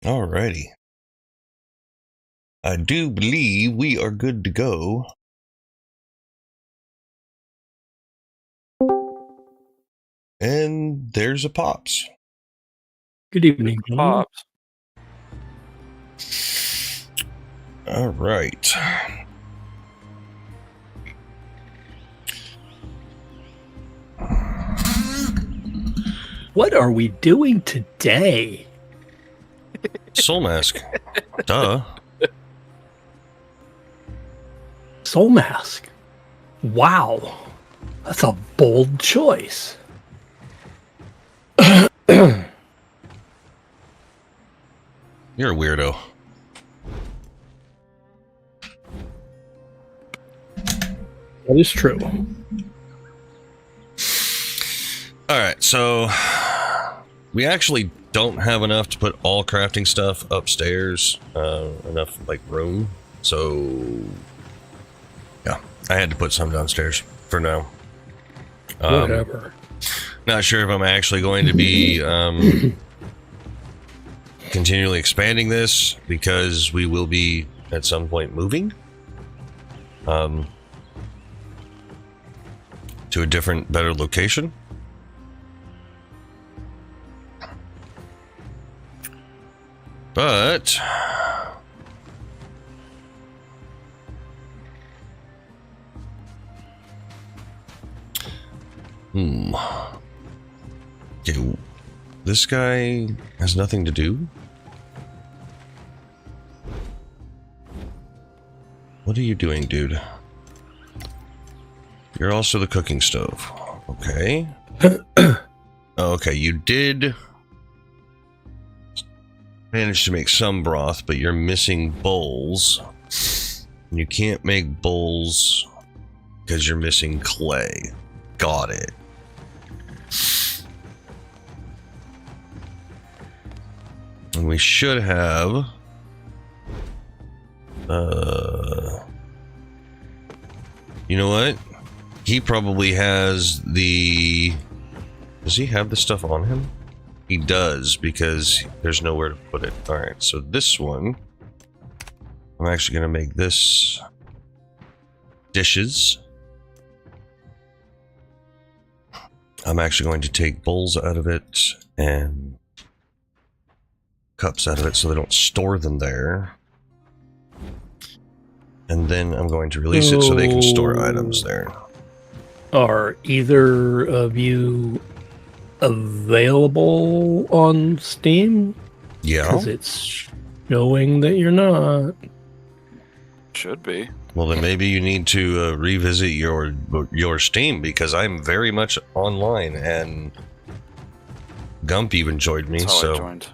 Alrighty. I do believe we are good to go. And there's a Pops. Good evening, Pops. All right. What are we doing today? Soulmask. Duh. Soulmask. Wow. That's a bold choice. You're a weirdo. That is true. Alright, so we actually don't have enough to put all crafting stuff upstairs. Enough, like, room. So, yeah, I had to put some downstairs for now. Whatever. Not sure if I'm actually going to be continually expanding this, because we will be at some point moving to a different, better location. But okay, this guy has nothing to do. What are you doing, dude? You're also the cooking stove. Okay. Okay, you did manage to make some broth, but you're missing bowls. You can't make bowls because you're missing clay. Got it. And we should have you know what? He probably has the... Does he have the stuff on him? He does, because there's nowhere to put it. Alright, so this one, I'm actually going to make this dishes. I'm actually going to take bowls out of it and cups out of it so they don't store them there. And then I'm going to release it so they can store items there. Are either of you available on Steam? Yeah. Because it's showing that you're not. Should be. Well, then maybe you need to revisit your Steam, because I'm very much online, and Gump even joined me. That's how So I joined.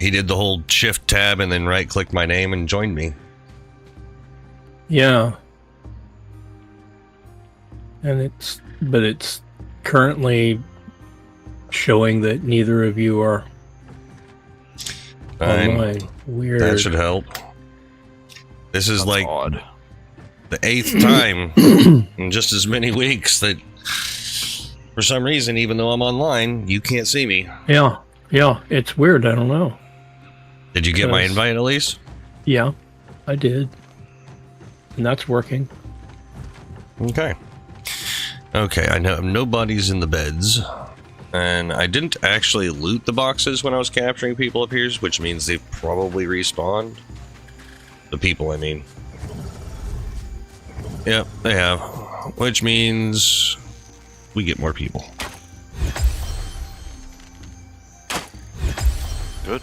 he did the whole shift tab and then right click my name and joined me. Yeah. And it's currently showing that neither of you are online. Weird. That should help. This is That's like odd. the 8th time in just as many weeks that for some reason, even though I'm online, you can't see me. Yeah, it's weird. I don't know. Did you get my invite at least? Yeah, I did. And that's working. Okay. Okay, I know nobody's in the beds. And I didn't actually loot the boxes when I was capturing people up here, which means they probably respawned. The people, I mean. Yep, they have. Which means we get more people. Good.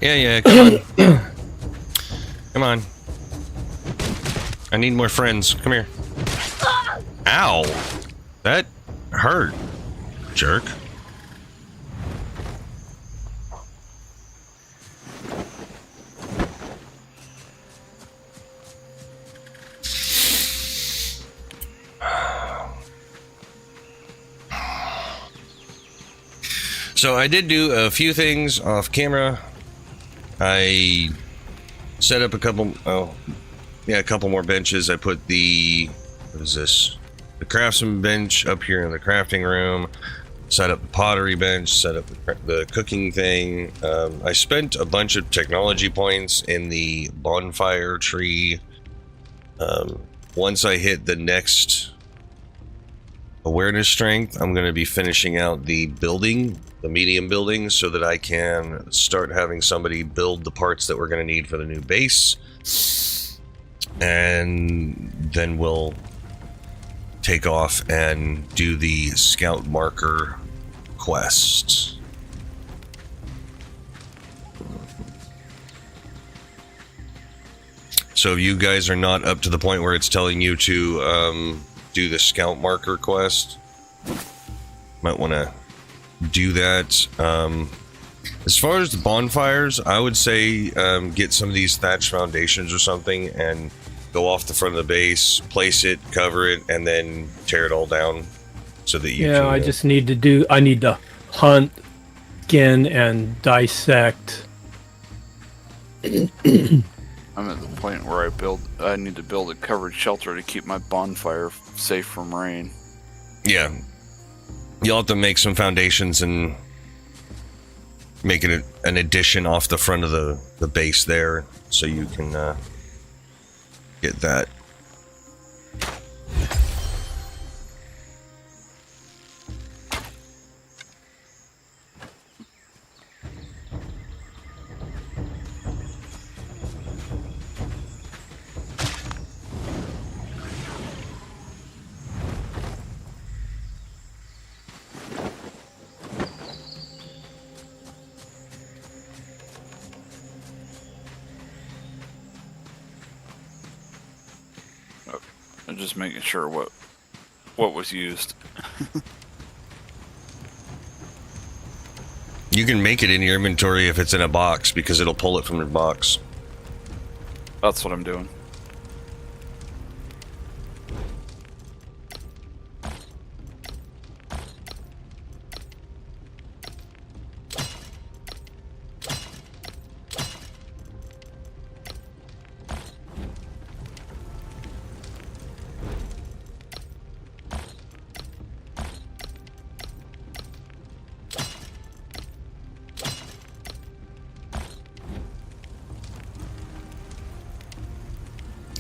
Yeah, come on. Come on. I need more friends. Come here. Ow! That hurt, jerk. So I did do a few things off camera. I set up a couple more benches. I put the, what is this? the craftsman bench up here in the crafting room, set up the pottery bench, set up the cooking thing. I spent a bunch of technology points in the bonfire tree. Once I hit the next awareness strength, I'm going to be finishing out the building, the medium building, so that I can start having somebody build the parts that we're going to need for the new base. And then we'll take off and do the scout marker quest. So if you guys are not up to the point where it's telling you to do the scout marker quest, might want to do that. As far as the bonfires, I would say get some of these thatch foundations or something and go off the front of the base, place it, cover it, and then tear it all down so that you can... I just need to I need to hunt, skin, and dissect. I'm at the point where I need to build a covered shelter to keep my bonfire safe from rain. Yeah. You'll have to make some foundations and make it an addition off the front of the base there so you can get that. I'm just making sure what was used. You can make it in your inventory if it's in a box because it'll pull it from the box. That's what I'm doing.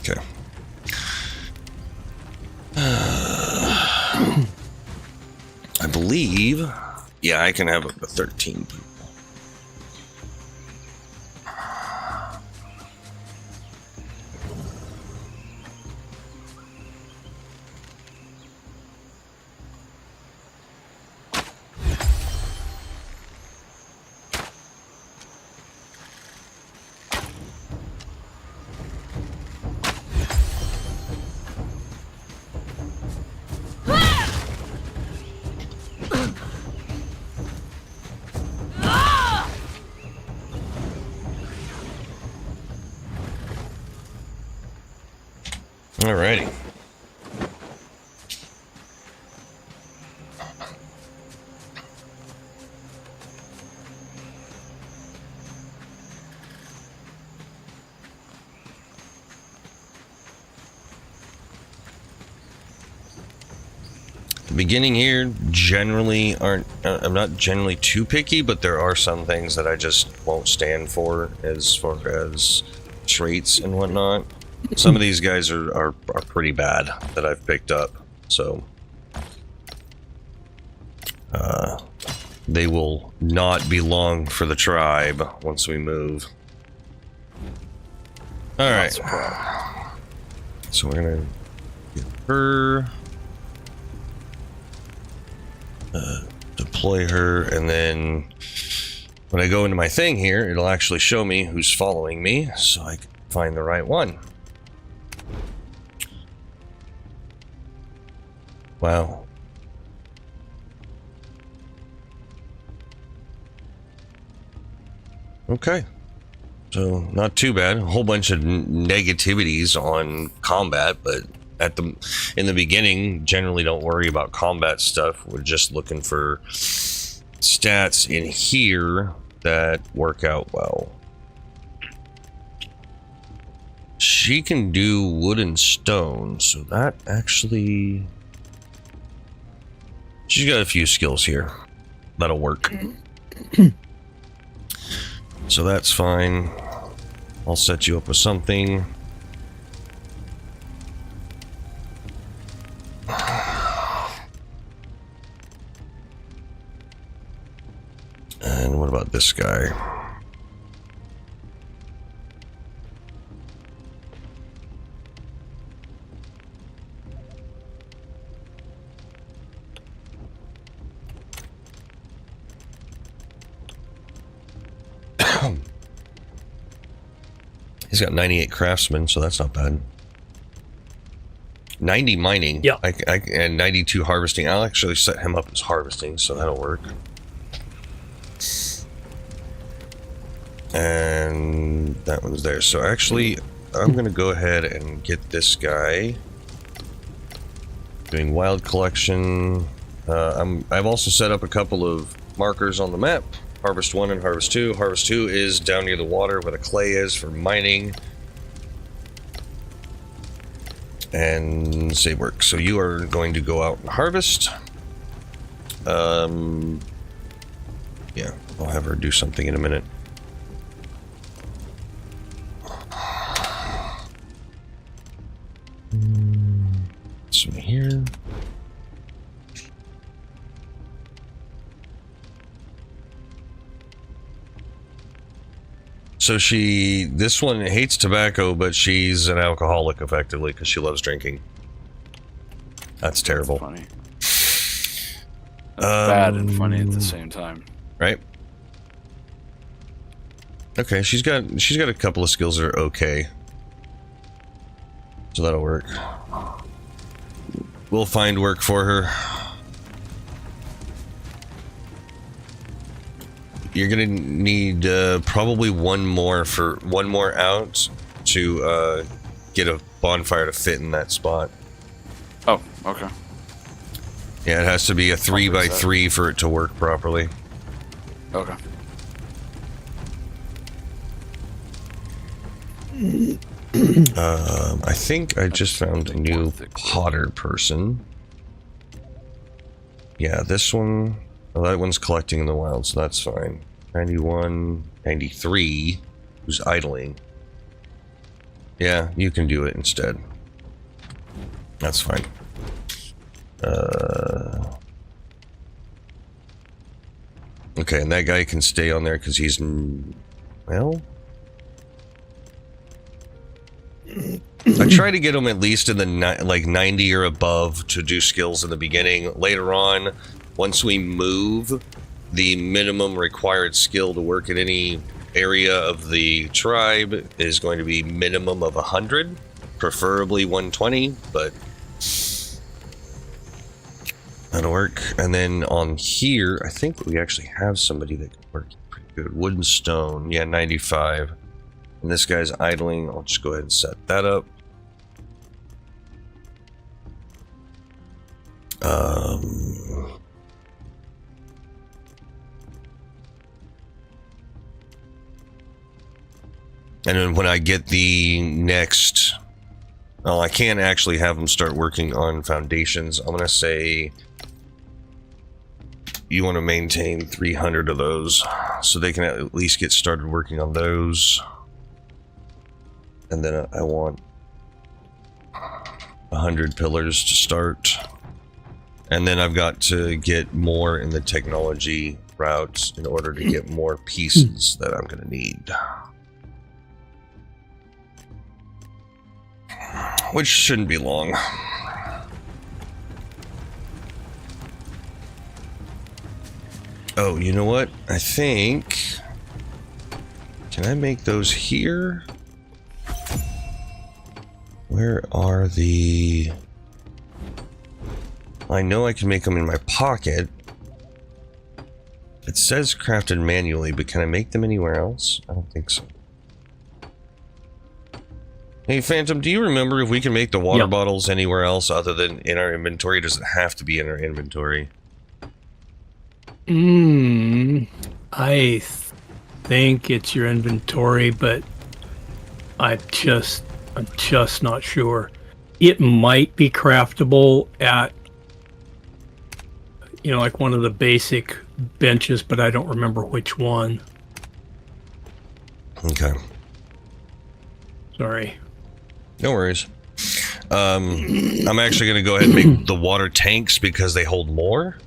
Okay. I believe, yeah, I can have up to 13 people. Alrighty. The beginning here generally aren't, I'm not generally too picky, but there are some things that I just won't stand for as far as traits and whatnot. Some of these guys are pretty bad that I've picked up, so they will not be long for the tribe once we move. All right, so we're gonna get her, deploy her, and then when I go into my thing here, it'll actually show me who's following me, so I can find the right one. Wow. Okay. So not too bad. A whole bunch of negativities on combat, but in the beginning, generally don't worry about combat stuff. We're just looking for stats in here that work out well. She can do wood and stone, so that actually She's got a few skills here. That'll work. So that's fine. I'll set you up with something. And what about this guy? He's got 98 craftsmen, so that's not bad. 90 mining. Yeah. And 92 harvesting. I'll actually set him up as harvesting, so that'll work. And that one's there. So actually, I'm going to go ahead and get this guy doing wild collection. I've also set up a couple of markers on the map. Harvest 1 and Harvest 2. Harvest 2 is down near the water where the clay is for mining. And save work. So you are going to go out and harvest. Yeah, I'll have her do something in a minute. So here. So this one hates tobacco, but she's an alcoholic effectively because she loves drinking. That's terrible. Funny. That's bad and funny at the same time. Right? Okay, she's got a couple of skills that are okay. So that'll work. We'll find work for her. You're gonna need probably one more out to get a bonfire to fit in that spot. Oh, okay. Yeah, it has to be a 3x3 for it to work properly. Okay. I think I just found a new potter person. Yeah, this one. Well, that one's collecting in the wild, so that's fine. 91, 93, who's idling. Yeah, you can do it instead. That's fine. Okay, and that guy can stay on there because he's, well... I try to get him at least in the like 90 or above to do skills in the beginning. Later on, once we move, the minimum required skill to work in any area of the tribe is going to be minimum of 100, preferably 120, but that'll work. And then on here, I think we actually have somebody that can work pretty good. Wood and stone, yeah, 95. And this guy's idling. I'll just go ahead and set that up. And then when I get the next... Well, I can't actually have them start working on foundations. I'm going to say... You want to maintain 300 of those. So they can at least get started working on those. And then I want 100 pillars to start. And then I've got to get more in the technology routes in order to get more pieces that I'm going to need. Which shouldn't be long. Oh, you know what? I think... Can I make those here? Where are the... I know I can make them in my pocket. It says crafted manually, but can I make them anywhere else? I don't think so. Hey, Phantom, do you remember if we can make the water bottles anywhere else other than in our inventory? Does it have to be in our inventory? I think it's your inventory, but I'm just not sure. It might be craftable like one of the basic benches, but I don't remember which one. Okay. Sorry. No worries. I'm actually going to go ahead and make the water tanks because they hold more.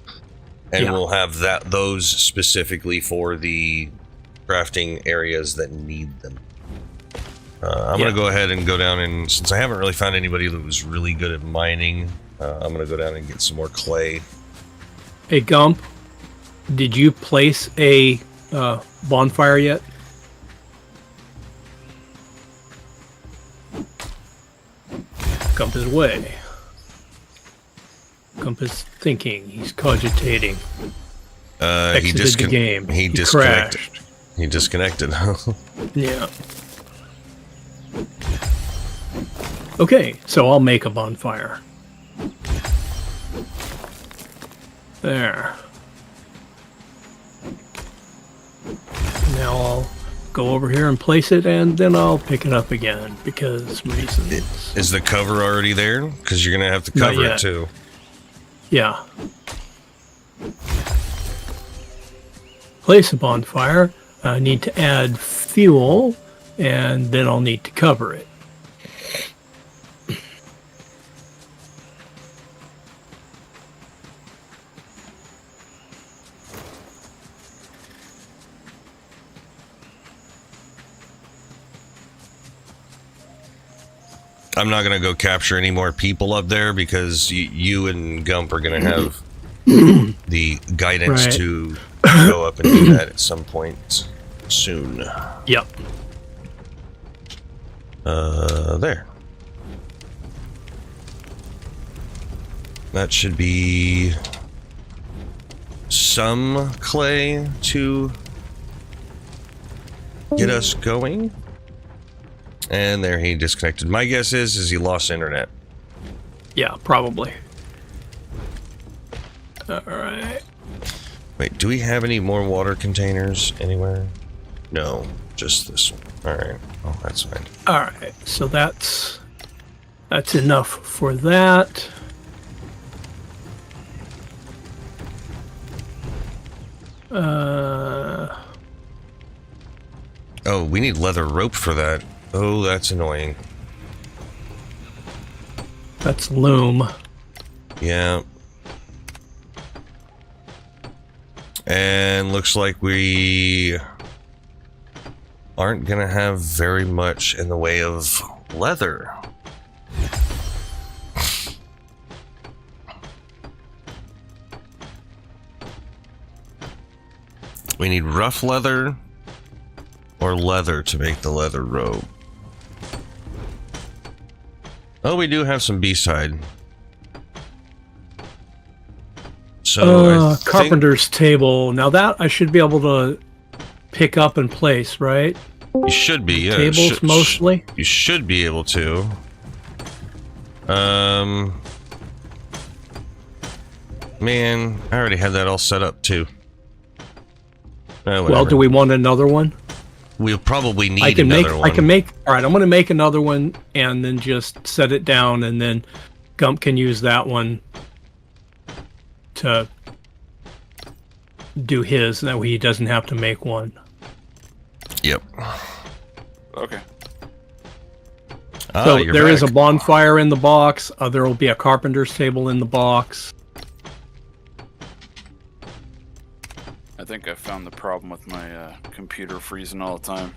And Yeah. we'll have those specifically for the crafting areas that need them. I'm going to go ahead and go down and, since I haven't really found anybody that was really good at mining, I'm going to go down and get some more clay. Hey, Gump, did you place a bonfire yet? Gump is away. Gump is thinking. He's cogitating. He Exited the game. He disconnected. Crashed. He disconnected. Yeah. Okay, so I'll make a bonfire. There. Now I'll go over here and place it, and then I'll pick it up again because reasons. Is the cover already there? Because you're going to have to Not cover it yet. too. Yeah. Place a bonfire. I need to add fuel, and then I'll need to cover it. I'm not going to go capture any more people up there because you and Gump are going to have the guidance Right. to go up and do that at some point soon. Yep. There. That should be some clay to get us going. And there, he disconnected. My guess is he lost internet. Yeah, probably. All right. Wait, do we have any more water containers anywhere? No, just this one. All right. Oh, that's fine. All right. So that's enough for that. Oh, we need leather rope for that. Oh, that's annoying. That's loom. Yeah. And looks like we aren't gonna have very much in the way of leather. We need rough leather or leather to make the leather robe. Oh, we do have some B-side. So I think Carpenter's table. Now that I should be able to pick up and place, right? you should be, yeah. Tables mostly. You should be able to. Man, I already had that all set up too. Well, Whatever. do we want another one? We'll probably need I can another one. All right, I'm going to make another one and then just set it down, and then Gump can use that one to do his. That way he doesn't have to make one. Yep. Okay. Ah, So you're there is a back. bonfire in the box. There will be a carpenter's table in the box. I think I found the problem with my computer freezing all the time.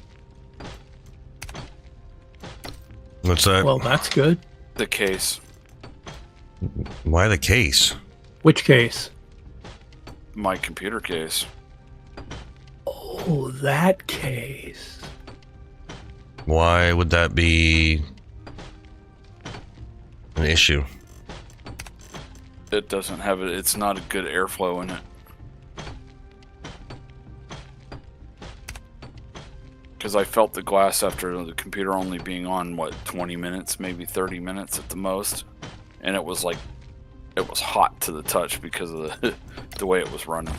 What's that? Well, that's good. The case. Why the case? Which case? My computer case. Oh, that case. Why would that be an issue? It doesn't have it. It's not a good airflow in it. Because I felt the glass after the computer only being on, what, 20 minutes, maybe 30 minutes at the most. And it was like, it was hot to the touch because of the way it was running.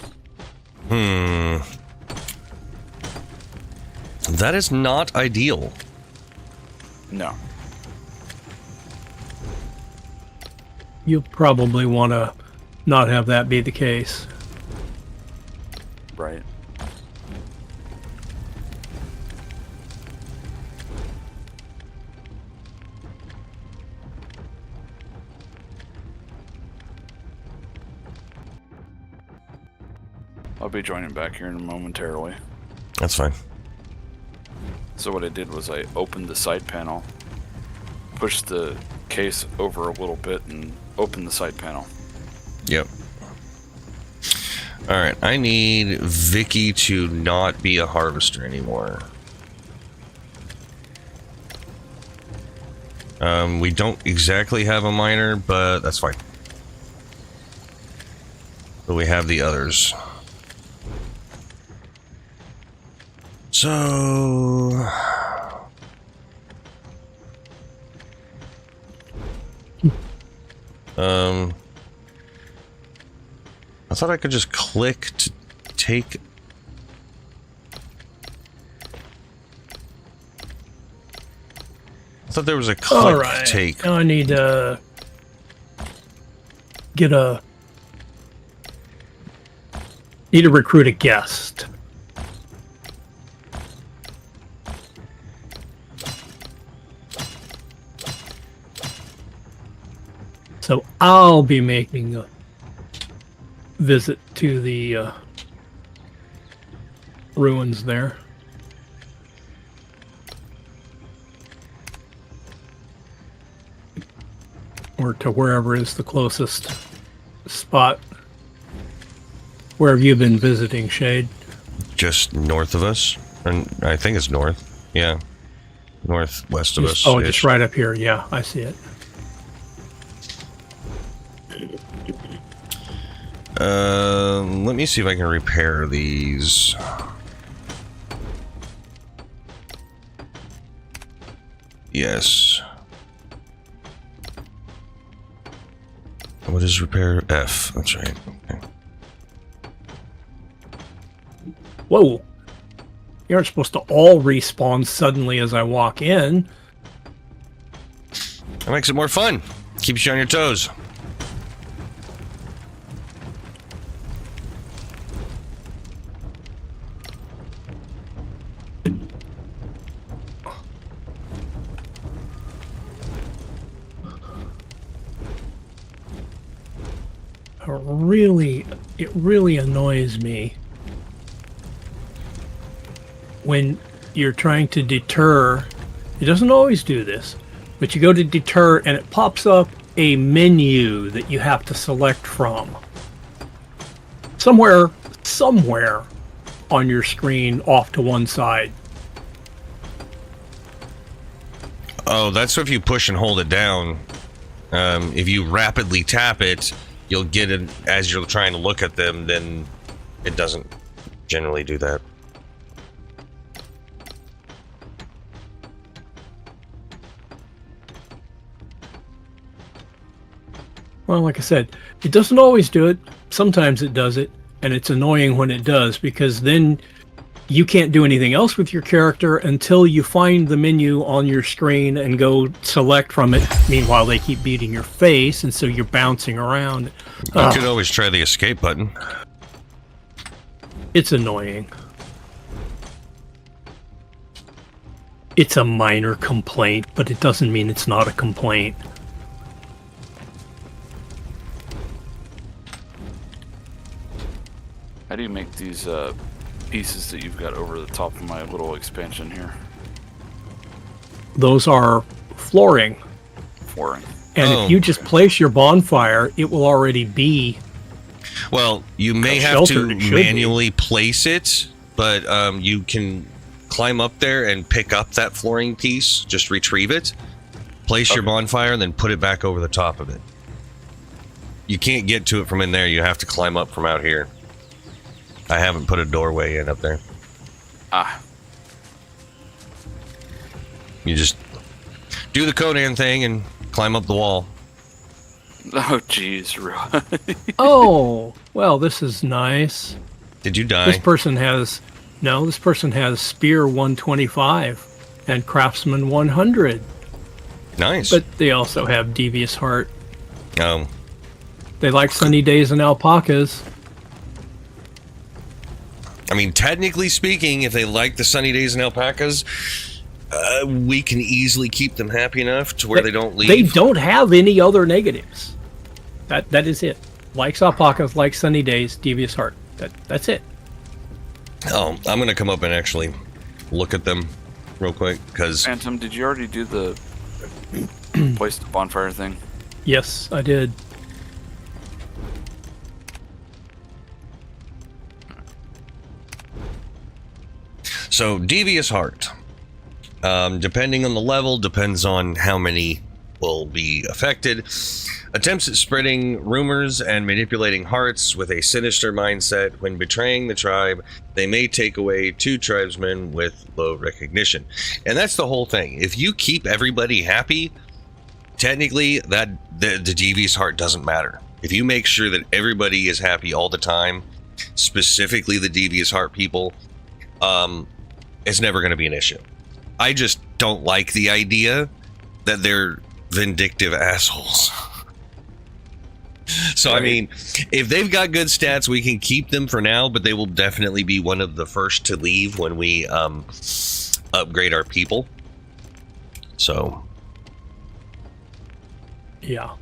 That is not ideal. No. You'll probably want to not have that be the case. Right. I'll be joining back here momentarily. That's fine. So what I did was I opened the side panel, pushed the case over a little bit, and opened the side panel. Yep. Alright, I need Vicky to not be a harvester anymore. We don't exactly have a miner, but that's fine. But we have the others. So... I thought I could just click to take... I thought there was a click All right. take. Now I need to need to recruit a guest. So I'll be making a visit to the ruins there. Or to wherever is the closest spot. Where have you been visiting, Shade? Just north of us. And I think it's north. Yeah. Northwest of us. Oh, just right up here. Yeah, I see it. Let me see if I can repair these. Yes. What is repair? F. That's right. Okay. Whoa. You aren't supposed to all respawn suddenly as I walk in. That makes it more fun. Keeps you on your toes. It really annoys me when you're trying to deter. It doesn't always do this, but you go to deter and it pops up a menu that you have to select from. Somewhere on your screen off to one side. Oh, that's if you push and hold it down. If you rapidly tap it, you'll get it as you're trying to look at them, then it doesn't generally do that. Well, like I said, it doesn't always do it. Sometimes it does it, and it's annoying when it does, because then you can't do anything else with your character until you find the menu on your screen and go select from it. Meanwhile, they keep beating your face, and so you're bouncing around. You could always try the escape button. It's annoying. It's a minor complaint, but it doesn't mean it's not a complaint. How do you make these pieces that you've got over the top of my little expansion here? Those are flooring. Flooring. And if you just place your bonfire, it will already be... Well, you may have to manually place it, but you can climb up there and pick up that flooring piece, just retrieve it, place your bonfire, and then put it back over the top of it. You can't get to it from in there. You have to climb up from out here. I haven't put a doorway in up there. Ah. You just do the Conan thing and climb up the wall. Oh, jeez. Oh, well, this is nice. Did you die? This person has Spear 125 and Craftsman 100. Nice. But they also have Devious Heart. Oh. They like sunny days and alpacas. I mean, technically speaking, if they like the sunny days and alpacas, we can easily keep them happy enough to where they don't leave. They don't have any other negatives. That is it. Likes alpacas, likes sunny days, devious heart. That's it. Oh, I'm gonna come up and actually look at them real quick because. Phantom, did you already do the place the bonfire thing? Yes, I did. So, devious heart. Depending on the level, depends on how many will be affected. Attempts at spreading rumors and manipulating hearts with a sinister mindset. When betraying the tribe, they may take away 2 tribesmen with low recognition. And that's the whole thing. If you keep everybody happy, technically the devious heart doesn't matter. If you make sure that everybody is happy all the time, specifically the devious heart people, it's never going to be an issue. I just don't like the idea that they're vindictive assholes. So, I mean, if they've got good stats, we can keep them for now, but they will definitely be one of the first to leave when we upgrade our people. So. Yeah.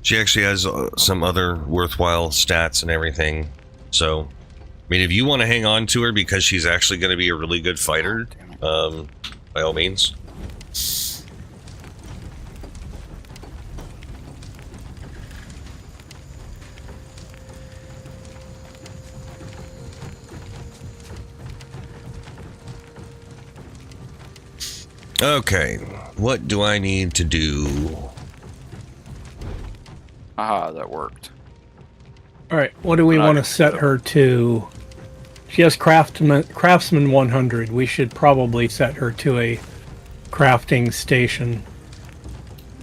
She actually has some other worthwhile stats and everything. So, I mean, if you want to hang on to her because she's actually going to be a really good fighter, by all means. Okay, what do I need to do? Aha, that worked. All right, what do we want to set her to? She has craftsman 100. We should probably set her to a crafting station.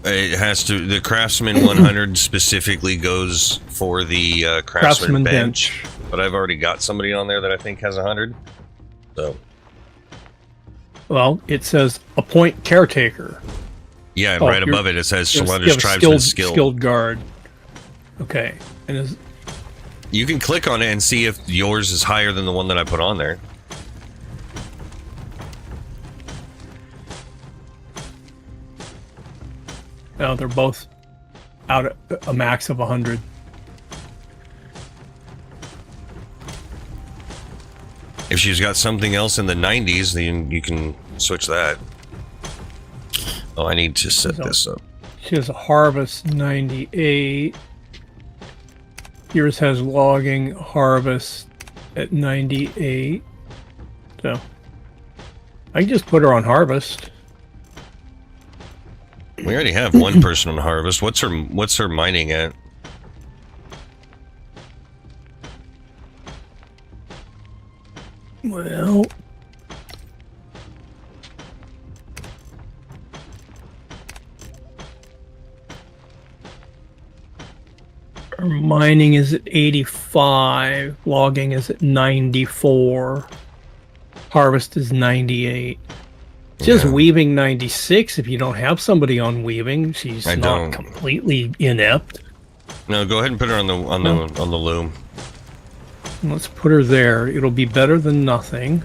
It has to. The craftsman 100 specifically goes for the craftsman bench. But I've already got somebody on there that I think has 100. So. Well, it says appoint caretaker. Yeah, right above it says Surrender's Tribesman skilled guard. Okay, and you can click on it and see if yours is higher than the one that I put on there. No, they're both out at a max of 100. If she's got something else in the 90s, then you can switch that. Oh, I need to set this up. She has a harvest 98. Yours has logging harvest at 98. So I can just put her on harvest. We already have one person on harvest. What's her mining at? Well, her mining is at 85, logging is at 94, harvest is 98. Just weaving 96. If you don't have somebody on weaving, she's not completely inept. No, go ahead and put her on the loom. Let's put her there. It'll be better than nothing.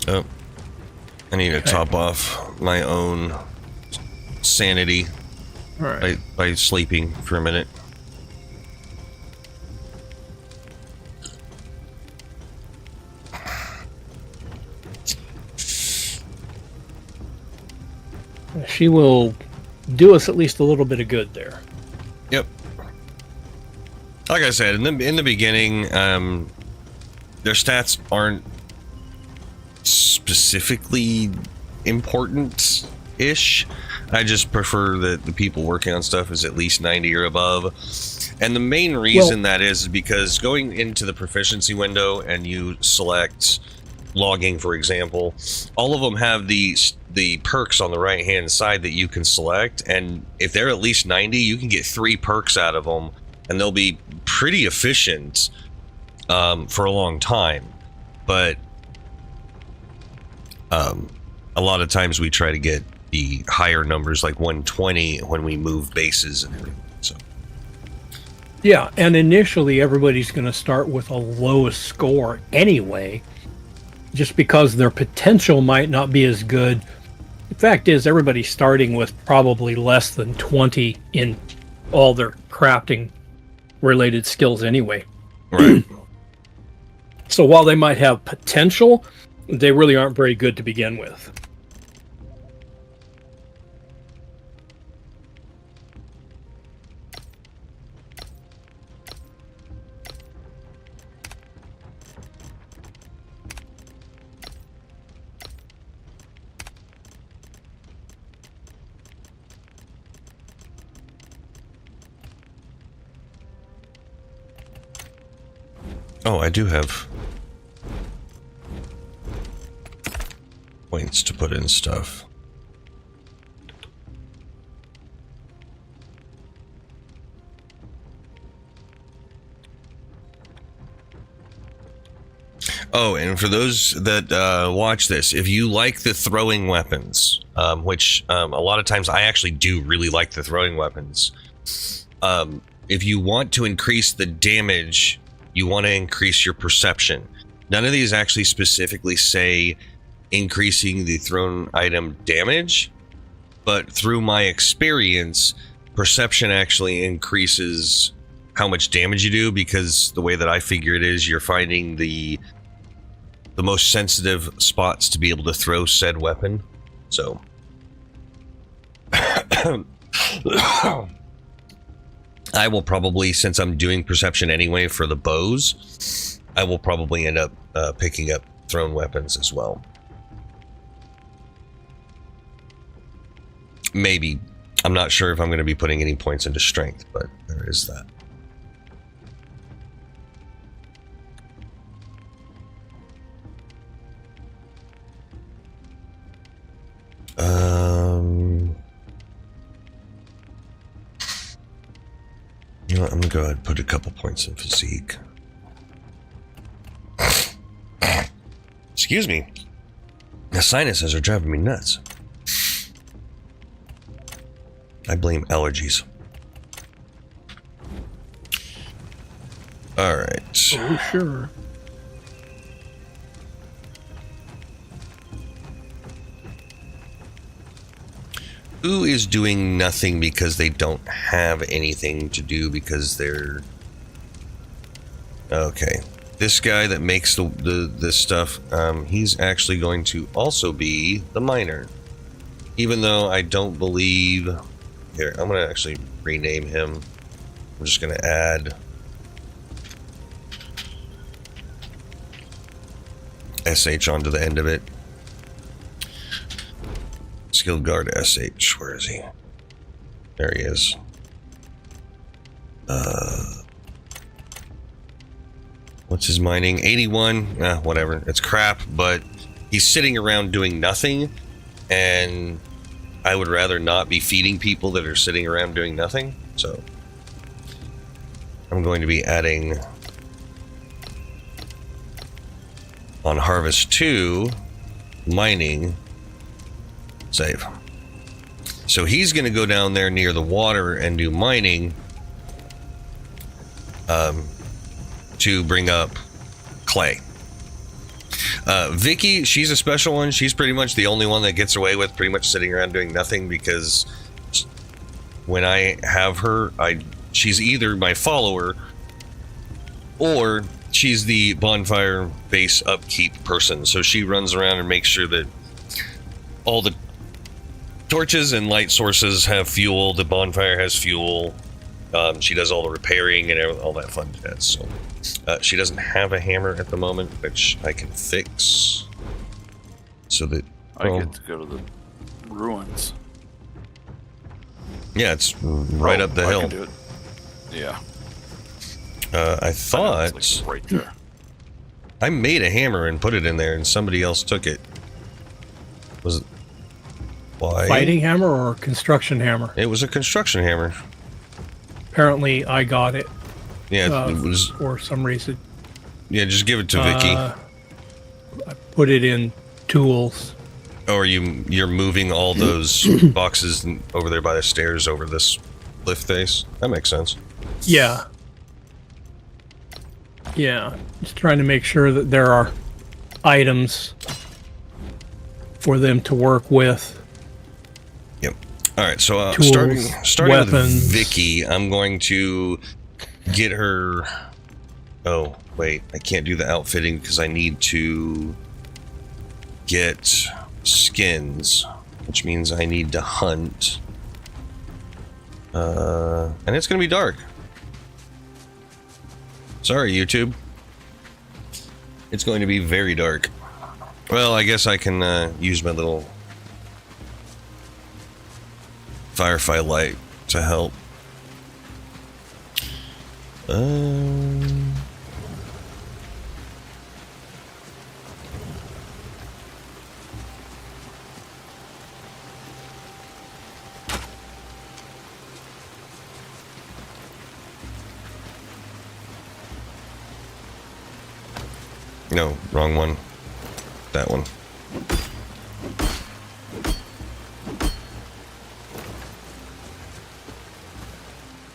Oh, I need to top off my own sanity by sleeping for a minute. She will do us at least a little bit of good there. Yep. Like I said, in the beginning, their stats aren't specifically important-ish. I just prefer that the people working on stuff is at least 90 or above. And the main reason that is because going into the proficiency window and you select logging, for example, all of them have the perks on the right hand side that you can select, and if they're at least 90, you can get 3 perks out of them, and they'll be pretty efficient for a long time, but a lot of times we try to get the higher numbers, like 120, when we move bases and everything. So Yeah, and initially everybody's going to start with a lowest score anyway, just because their potential might not be as good. The fact is, everybody's starting with probably less than 20 in all their crafting related skills anyway. right. So while they might have potential, they really aren't very good to begin with. Oh, I do have points to put in stuff. Oh, and for those that watch this, if you like the throwing weapons, which a lot of times I actually do really like the throwing weapons, if you want to increase the damage, you want to increase your perception. None of these actually specifically say increasing the thrown item damage, but through my experience, perception actually increases how much damage you do, because the way that I figure it is, you're finding the most sensitive spots to be able to throw said weapon. So I will probably, since I'm doing perception anyway for the bows, I will probably end up picking up thrown weapons as well. Maybe. I'm not sure if I'm going to be putting any points into strength, but there is that. You know what, I'm gonna go ahead and put a couple points in physique. Excuse me. The sinuses are driving me nuts. I blame allergies. Alright. Oh, sure. Who is doing nothing because they don't have anything to do because they're... Okay. This guy that makes this stuff, he's actually going to also be the miner. Even though I don't believe... Here, I'm going to actually rename him. I'm just going to add... SH onto the end of it. Skilled guard SH. Where is he? There he is. What's his mining? 81. Whatever. It's crap, but he's sitting around doing nothing, and I would rather not be feeding people that are sitting around doing nothing. So I'm going to be adding on Harvest 2 mining. Save. So he's going to go down there near the water and do mining to bring up clay. Vicky, she's a special one. She's pretty much the only one that gets away with pretty much sitting around doing nothing, because when I have her, she's either my follower or she's the bonfire base upkeep person. So she runs around and makes sure that all the torches and light sources have fuel, the bonfire has fuel. She does all the repairing and all that fun jazz. So she doesn't have a hammer at the moment, which I can fix. So that I get to go to the ruins. Yeah, it's right up the hill. I can do it. Yeah. I thought it's like right there. I made a hammer and put it in there, and somebody else took it. Was it? Why? Fighting hammer or construction hammer? It was a construction hammer. Apparently, I got it. Yeah, it was for some reason. Yeah, just give it to Vicky. I put it in tools. Or you're moving all those boxes over there by the stairs over this lift face. That makes sense. Yeah. Yeah. Just trying to make sure that there are items for them to work with. Yep. All right. So Tools, starting with weapons. Vicky, I'm going to get her. Oh wait, I can't do the outfitting because I need to get skins, which means I need to hunt. And it's gonna be dark. Sorry, YouTube. It's going to be very dark. Well, I guess I can use my little firefly light to help. No, wrong one. That one.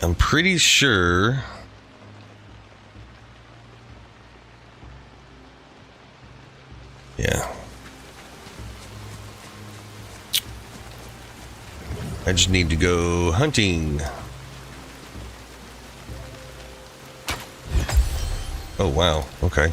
I'm pretty sure. Yeah. I just need to go hunting. Oh, wow. Okay.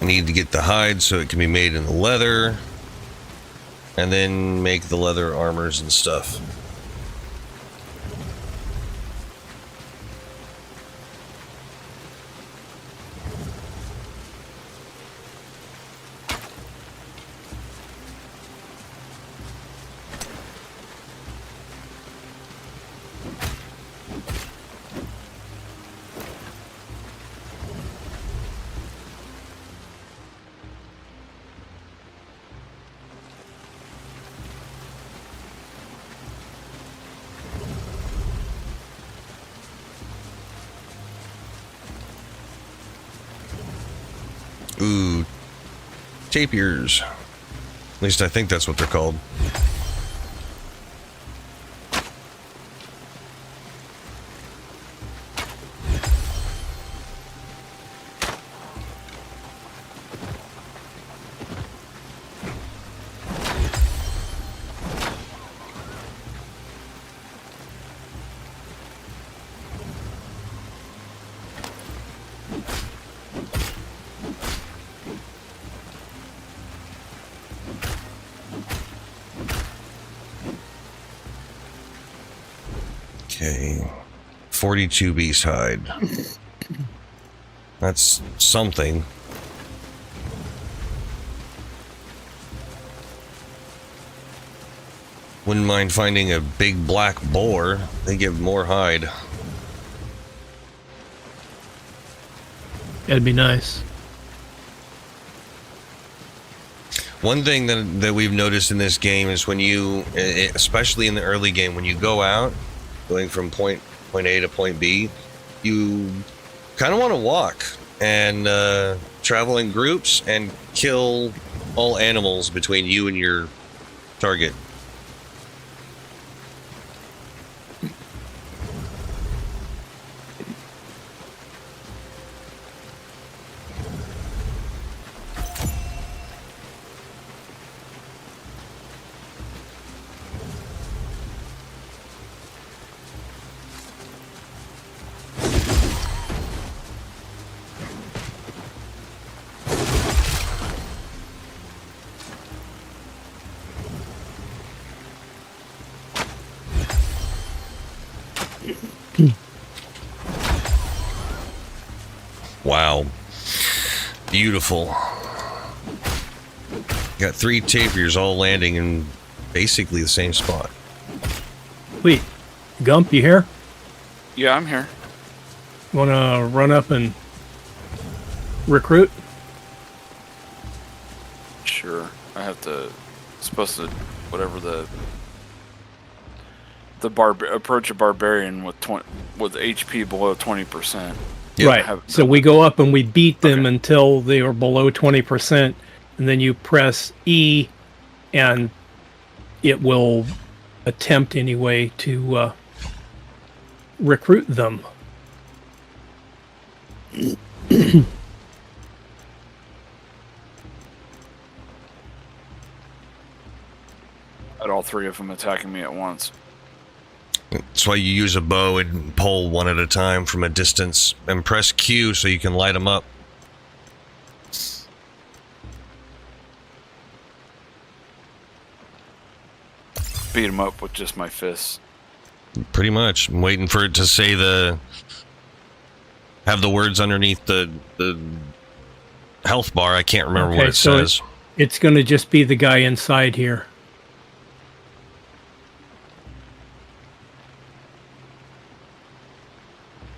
Need to get the hide so it can be made into leather, and then make the leather armors and stuff. Ooh, tapirs. At least I think that's what they're called. Okay, 42 beast hide. That's something. Wouldn't mind finding a big black boar. They give more hide. That'd be nice. One thing that we've noticed in this game is when you, especially in the early game, when you go out, going from point A to point B, you kind of want to walk and travel in groups and kill all animals between you and your target. Wow. Beautiful. Got 3 tapirs all landing in basically the same spot. Sweet. Gump, you here? Yeah, I'm here. Want to run up and recruit? Sure. I have to. Supposed to. Whatever the approach a barbarian with HP below 20%. Yep. Right. So we go up and we beat them Okay. until they are below 20%, and then you press E, and it will attempt anyway to recruit them. Had all 3 of them attacking me at once. That's why you use a bow and pull one at a time from a distance, and press Q so you can light them up. Beat them up with just my fists. Pretty much. I'm waiting for it to say have the words underneath the health bar. I can't remember what it so says. It's going to just be the guy inside here.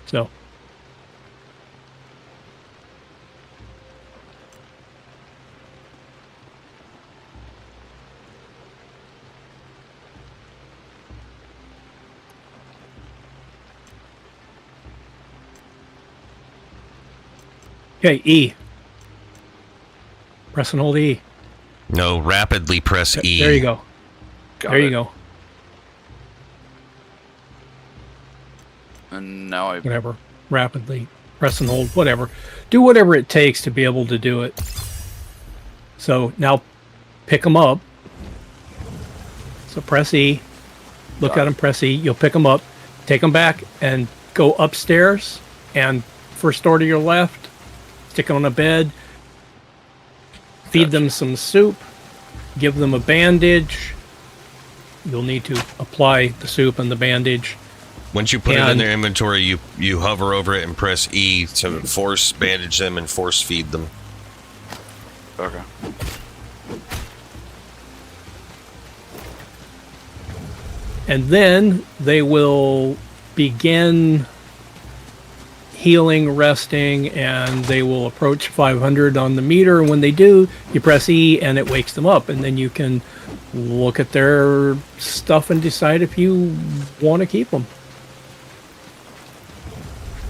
So. Okay, E. Press and hold E. No, rapidly press E. There you go. Got There it. you go. And now I. Whatever. Rapidly. Press and hold. Whatever. Do whatever it takes to be able to do it. So now pick them up. So press E. Look Got at them, press E. You'll pick them up. Take them back and go upstairs. And first door to your left. Stick on a bed. Feed Gotcha. them some soup. Give them a bandage. You'll need to apply the soup and the bandage. Once you put it in And- their inventory, you hover over it and press E to force bandage them and force feed them. Okay. And then they will begin healing, resting, and they will approach 500 on the meter. And when they do, you press E and it wakes them up. And then you can look at their stuff and decide if you want to keep them.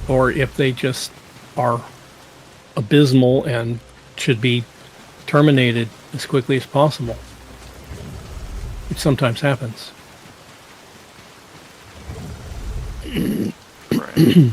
Or if they just are abysmal and should be terminated as quickly as possible. Which sometimes happens. Right.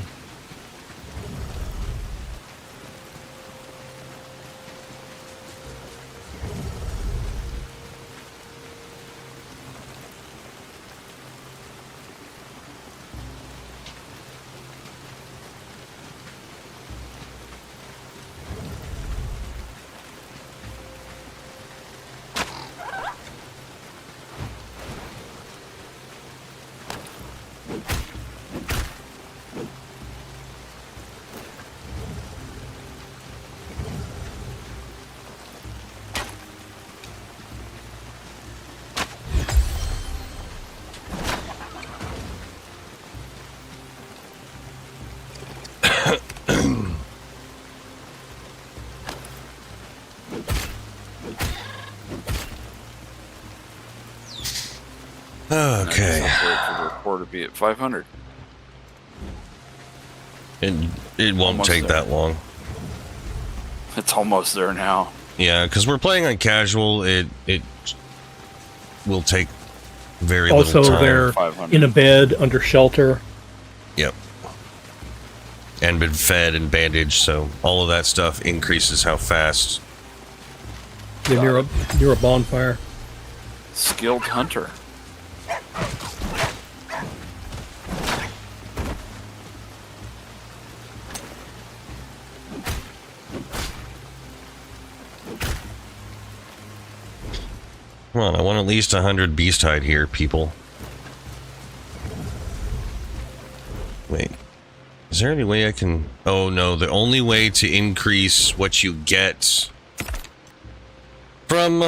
Okay. Wait for the report to be at 500. And it won't Almost take there. that long. It's almost there now. Yeah, because we're playing on casual. It will take very Also, little time. they're 500. in a bed under shelter. Yep. And been fed and bandaged, so all of that stuff increases how fast. They're near a bonfire. Skilled hunter. Come on, I want at least 100 beast hide here, people. Wait. Is there any way I can... Oh, no. The only way to increase what you get From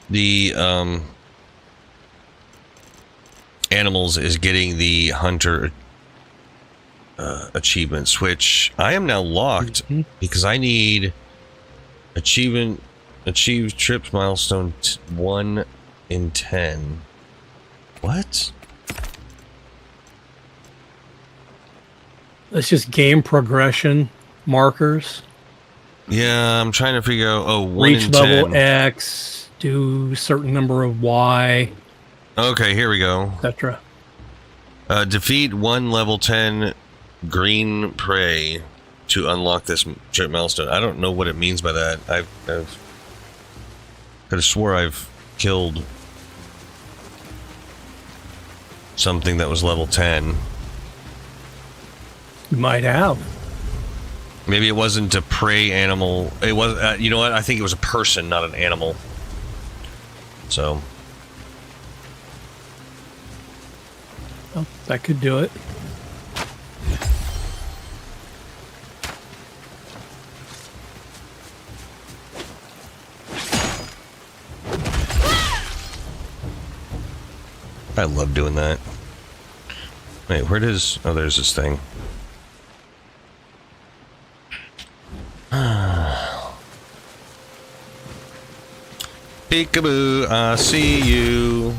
the animals is getting the hunter achievements, which I am now locked because I need achieve trip milestone 1 in 10. What? It's just game progression markers. Yeah, I'm trying to figure out. Oh, 1 Reach in level 10. X, do certain number of Y, Okay, here we go. etc. Defeat 1 level 10 green prey to unlock this trip milestone. I don't know what it means by that. I've could have swore I've killed something that was level 10. You might have. Maybe it wasn't a prey animal. It was. You know what? I think it was a person, not an animal. So. Well, that could do it. I love doing that. Wait, where does... Oh, there's this thing. Peekaboo, I see you.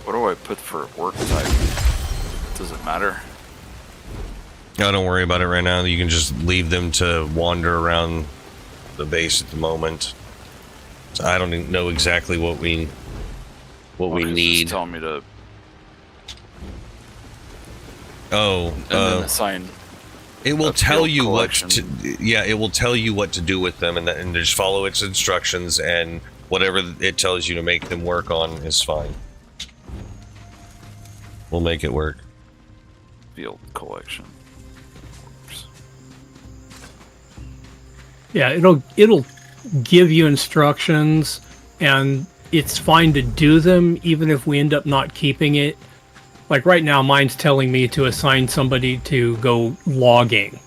What do I put for work type? Does it matter? No, don't worry about it right now. You can just leave them to wander around the base at the moment. So I don't even know exactly what we need. Tell me to. Oh, And then assign. it will a tell field you collection. what to. Yeah, it will tell you what to do with them, and just follow its instructions, and whatever it tells you to make them work on is fine. We'll make it work. Field collection. Yeah, it'll give you instructions, and it's fine to do them even if we end up not keeping it. Like right now, mine's telling me to assign somebody to go logging.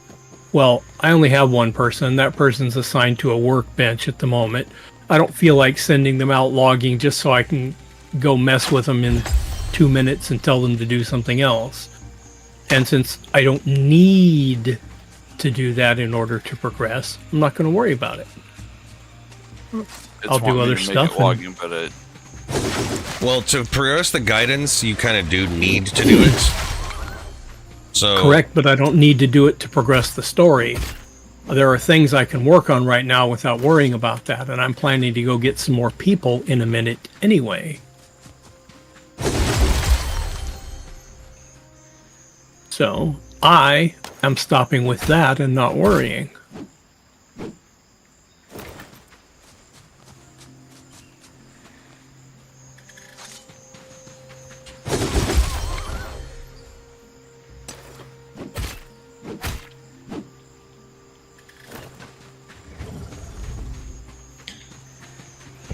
Well, I only have one person. That person's assigned to a workbench at the moment. I don't feel like sending them out logging just so I can go mess with them in 2 minutes and tell them to do something else. And since I don't need to do that in order to progress, I'm not going to worry about it. I'll do other stuff. Logging, but it, Well, to progress the guidance, you kind of do need to do it. So Correct, but I don't need to do it to progress the story. There are things I can work on right now without worrying about that, and I'm planning to go get some more people in a minute anyway. So, I am stopping with that and not worrying.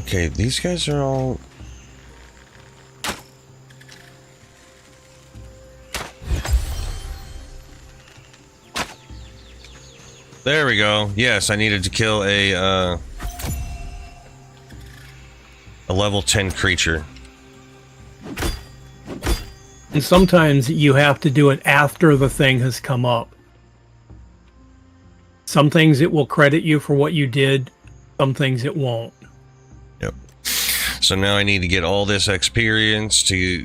Okay, these guys are all... There we go. Yes, I needed to kill a level 10 creature. And sometimes you have to do it after the thing has come up. Some things it will credit you for what you did, some things it won't. Yep. So now I need to get all this experience to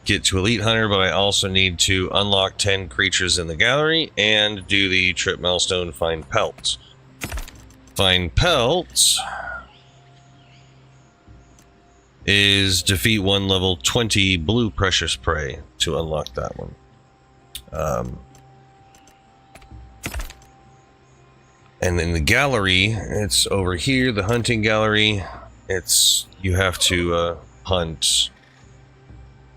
get to Elite Hunter, but I also need to unlock 10 creatures in the gallery and do the trip milestone find pelts. Find pelts is defeat 1 level 20 blue precious prey to unlock that one. And in the gallery, it's over here, the hunting gallery. It's, you have to hunt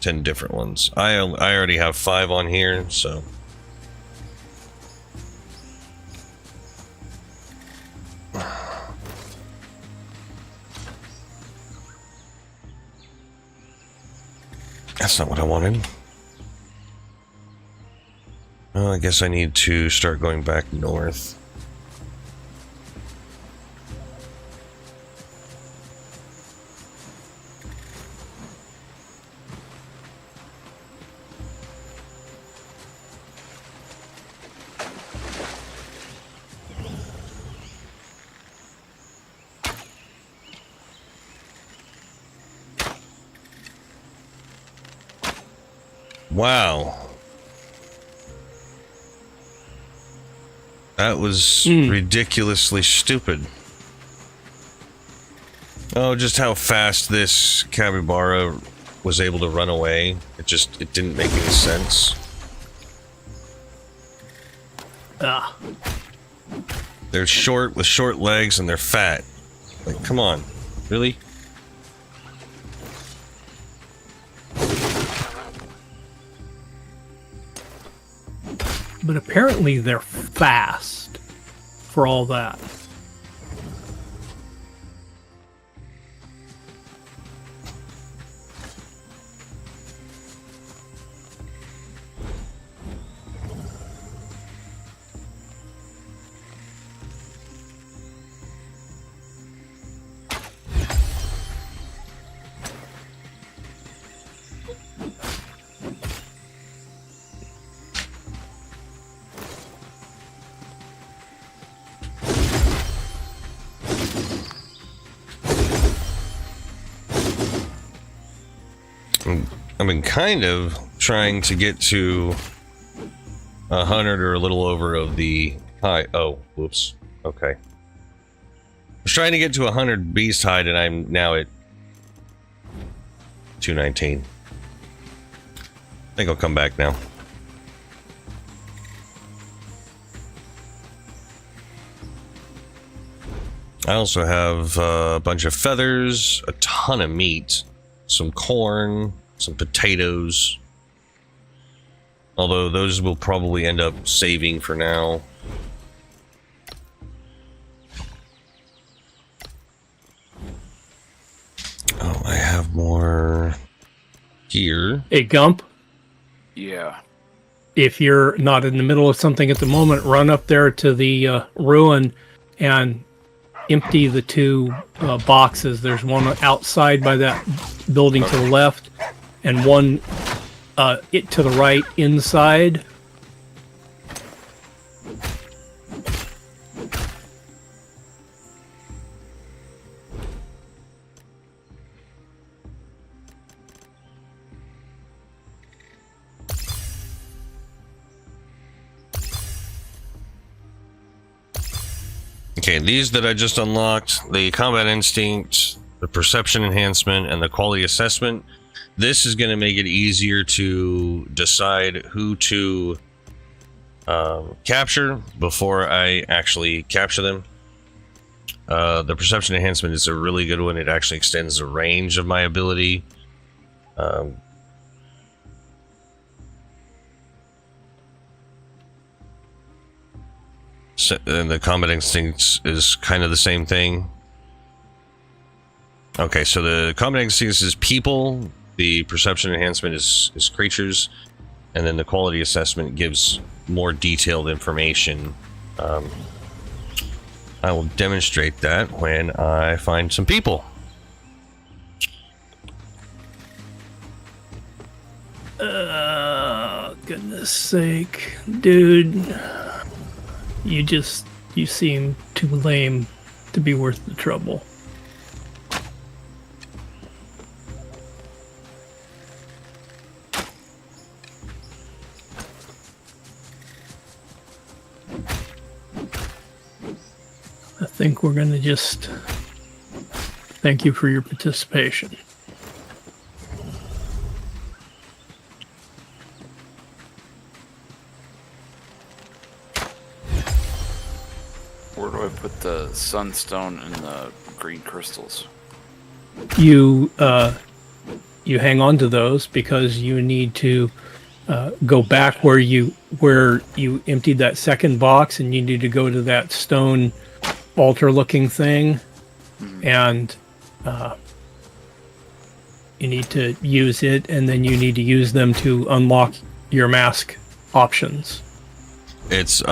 10 different ones. I already have 5 on here, so. That's not what I wanted. Well, I guess I need to start going back north. Wow. That was ridiculously stupid. Oh, just how fast this capybara was able to run away. It didn't make any sense. Ah. They're short with short legs and they're fat. Like, come on. Really? But apparently they're fast for all that. I've been kind of trying to get to 100 or a little over of the high. Oh, whoops. Okay. I was trying to get to 100 beast hide, and I'm now at 219. I think I'll come back now. I also have a bunch of feathers, a ton of meat, some corn, some potatoes. Although those will probably end up saving for now. Oh, I have more here. Hey, Gump, Yeah. if you're not in the middle of something at the moment, run up there to the ruin and empty the two boxes. There's one outside by that building to the left, and one to the right inside. Okay, these that I just unlocked, the combat instinct, the perception enhancement, and the quality assessment. This is going to make it easier to decide who to capture before I actually capture them. The perception enhancement is a really good one. It actually extends the range of my ability. And the combat instincts is kind of the same thing. Okay, so the combat instincts is people, the perception enhancement is creatures, and then the quality assessment gives more detailed information. I will demonstrate that when I find some people. Goodness sake, dude. You seem too lame to be worth the trouble. I think we're gonna just thank you for your participation. Where do I put the sunstone and the green crystals? You hang on to those because you need to go back where you emptied that second box, and you need to go to that stone altar looking thing, and You need to use it, and then you need to use them to unlock your mask options. It's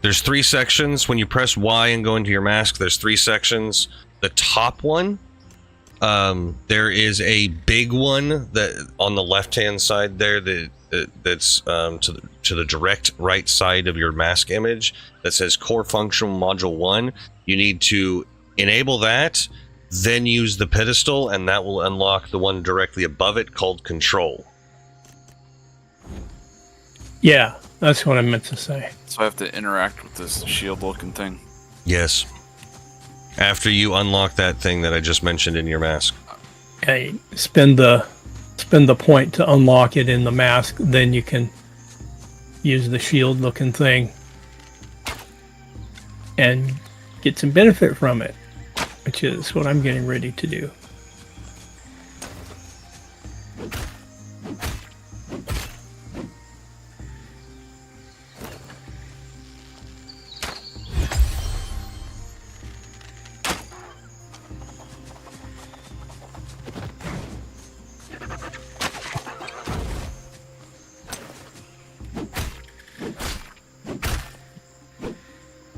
there's 3 sections. When you press Y and go into your mask, there's 3 sections. The top one, there is a big one that on the left-hand side there that's to the direct right side of your mask image that says Core Function Module 1. You need to enable that, then use the pedestal, and that will unlock the one directly above it called Control. Yeah, that's what I meant to say. So I have to interact with this shield-looking thing. Yes. After you unlock that thing that I just mentioned in your mask. Okay, spend the point to unlock it in the mask, then you can use the shield-looking thing and get some benefit from it, which is what I'm getting ready to do.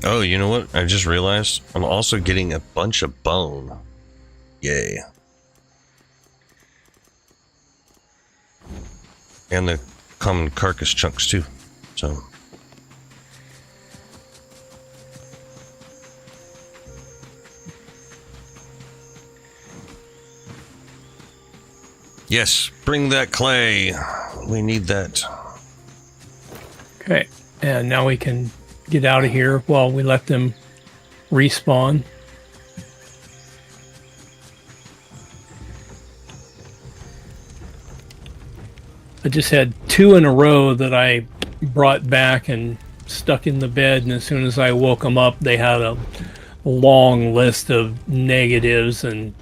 Oh, you know what? I just realized I'm also getting a bunch of bone. Yay. And the common carcass chunks too. So. Yes, bring that clay. We need that. Okay, and now we can get out of here while we let them respawn. I just had 2 in a row that I brought back and stuck in the bed, and as soon as I woke them up, they had a long list of negatives, and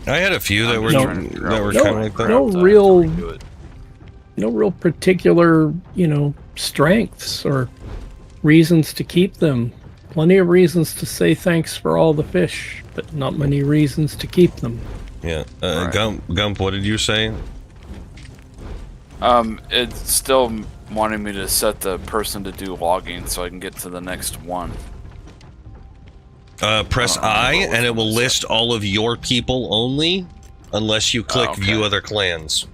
I had a few that were kind of like that. No real particular, strengths or reasons to keep them. Plenty of reasons to say thanks for all the fish, but not many reasons to keep them. Yeah. Gump, what did you say? It's still wanting me to set the person to do logging so I can get to the next one. Press I and it will list all of your people only unless you click View Other Clans.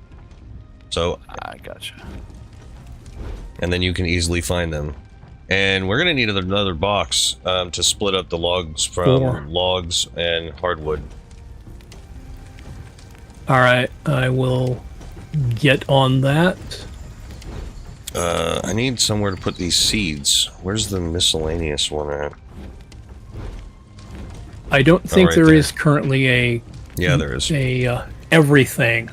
So I gotcha. And then you can easily find them. And we're gonna need another box to split up the logs from logs and hardwood. All right, I will get on that. I need somewhere to put these seeds. Where's the miscellaneous one at? I don't think right there is currently a. Yeah, there is a everything.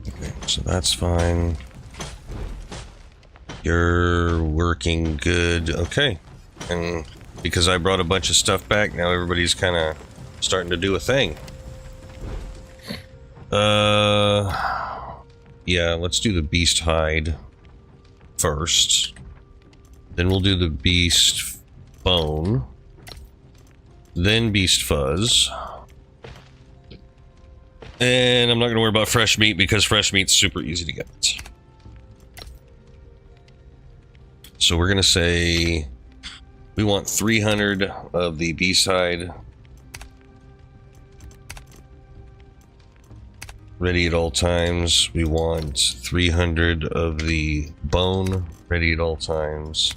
Okay, so that's fine. You're working good. Okay. And because I brought a bunch of stuff back, now everybody's kind of starting to do a thing. Yeah, let's do the beast hide first. Then we'll do the beast bone. Then beast fuzz. And I'm not going to worry about fresh meat because fresh meat's super easy to get. So we're going to say we want 300 of the beast hide ready at all times. We want 300 of the bone ready at all times.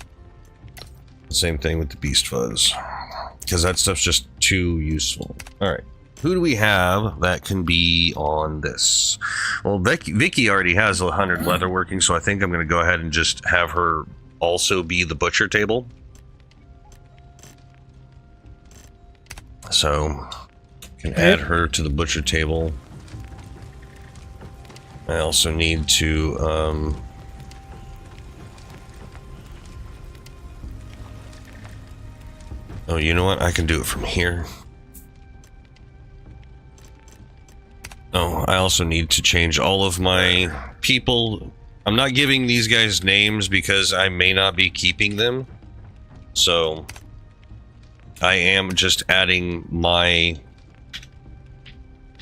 Same thing with the beast fuzz, because that stuff's just too useful. All right, who do we have that can be on this? Well, Vicky already has 100 leatherworking, so I think I'm going to go ahead and just have her also be the butcher table. So can add her to the butcher table. I also need to oh, you know what? I can do it from here. Oh, I also need to change all of my people. I'm not giving these guys names because I may not be keeping them. So I am just adding my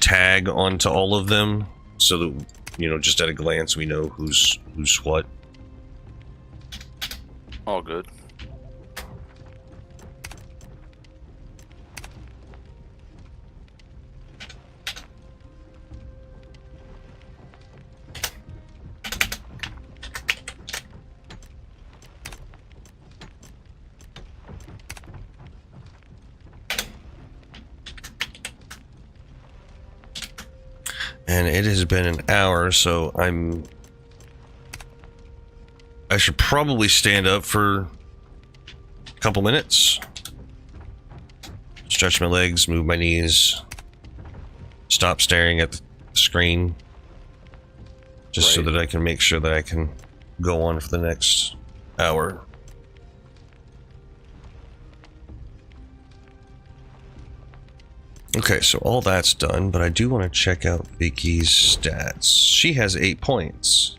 tag onto all of them so that, you know, just at a glance we know who's what. All good. And it has been an hour, so I should probably stand up for a couple minutes. Stretch my legs, move my knees, stop staring at the screen. Just so that I can make sure that I can go on for the next hour. Okay, so all that's done, but I do want to check out Vicky's stats. She has 8 points.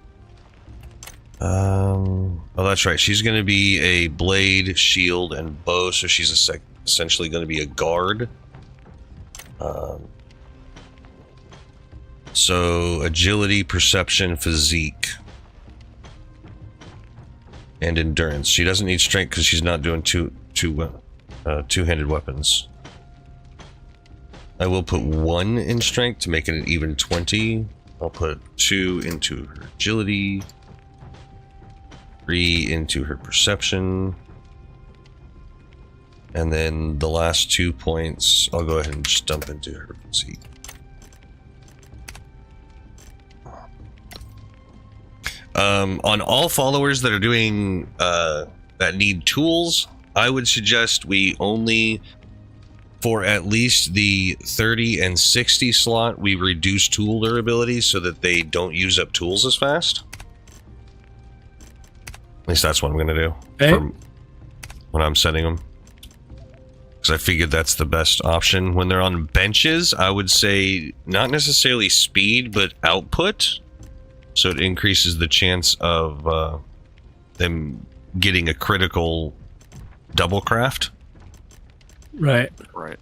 Oh, that's right. She's going to be a blade, shield, and bow, so she's essentially going to be a guard. So agility, perception, physique, and endurance. She doesn't need strength because she's not doing two-handed weapons. I will put 1 in strength to make it an even 20. I'll put 2 into her agility, 3 into her perception, and then the last 2 points I'll go ahead and just dump into her physique. On all followers that are doing that need tools, I would suggest we only, for at least the 30 and 60 slot, we reduce tool durability so that they don't use up tools as fast. At least that's what I'm going to do when I'm setting them. Because I figured that's the best option. When they're on benches, I would say not necessarily speed, but output. So it increases the chance of them getting a critical double craft. Right. Right.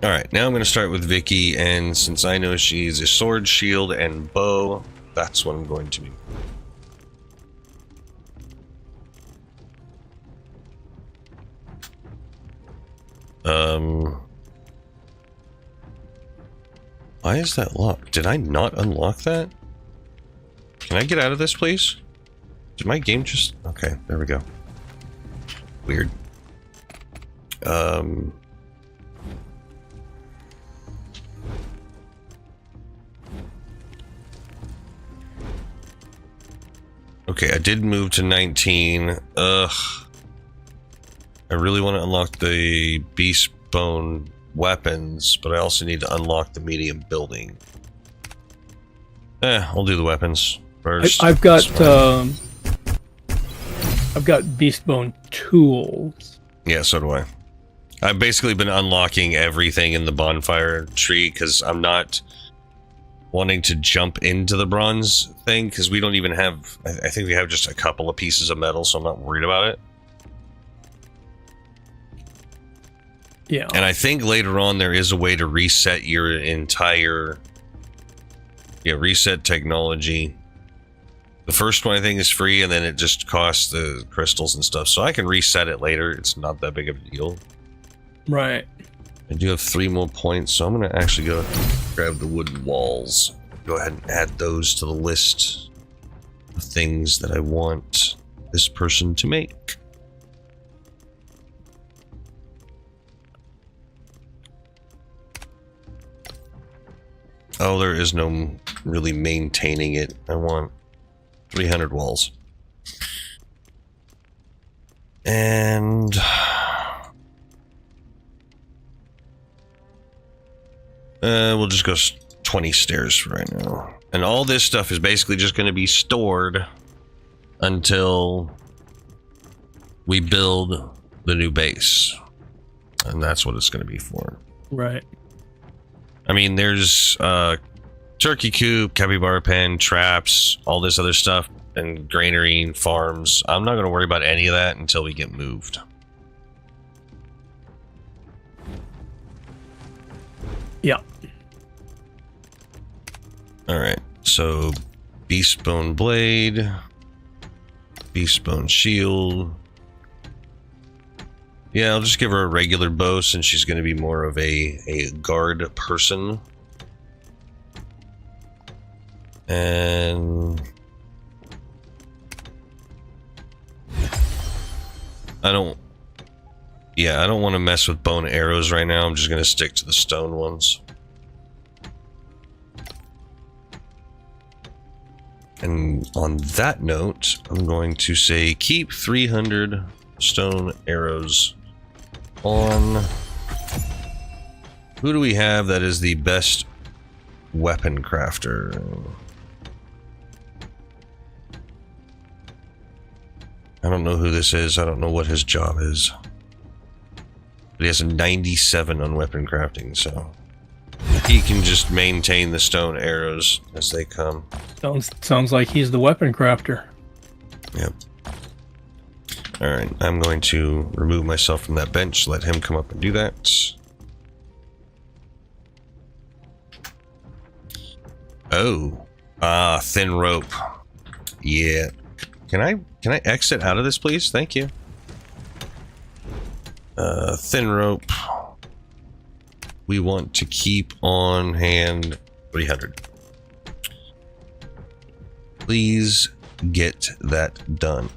Alright, now I'm going to start with Vicky, and since I know she's a sword, shield, and bow, that's what I'm going to do. Why is that locked? Did I not unlock that? Can I get out of this, please? Did my game just... Okay, there we go. Weird. Okay, I did move to 19. Ugh. I really want to unlock the beast bone weapons, but I also need to unlock the medium building. I'll do the weapons first. I've got beast bone tools. Yeah, so do I. I've basically been unlocking everything in the bonfire tree because I'm not wanting to jump into the bronze thing because we don't even have... I think we have just a couple of pieces of metal, so I'm not worried about it. Yeah. And I think later on there is a way to reset your entire... Yeah, reset technology. The first one I think is free, and then it just costs the crystals and stuff. So I can reset it later. It's not that big of a deal. Right. I do have 3 more points, so I'm going to actually go grab the wooden walls. Go ahead and add those to the list of things that I want this person to make. Oh, there is no really maintaining it. I want 300 walls. And... we'll just go 20 stairs for right now. And all this stuff is basically just going to be stored until we build the new base. And that's what it's going to be for. Right. I mean, there's turkey coop, capybara pen, traps, all this other stuff, and granary and farms. I'm not going to worry about any of that until we get moved. Yeah. Alright, so beastbone blade, beastbone shield. Yeah, I'll just give her a regular bow since she's going to be more of a guard person. And I don't want to mess with bone arrows right now. I'm just going to stick to the stone ones. And on that note, I'm going to say keep 300 stone arrows on. Who do we have that is the best weapon crafter? I don't know who this is. I don't know what his job is. But he has a 97 on weapon crafting, so he can just maintain the stone arrows as they come. Sounds like he's the weapon crafter. Yep. Alright, I'm going to remove myself from that bench, let him come up and do that. Oh. Ah, thin rope. Yeah. Can I exit out of this, please? Thank you. Thin rope. We want to keep on hand 300. Please get that done.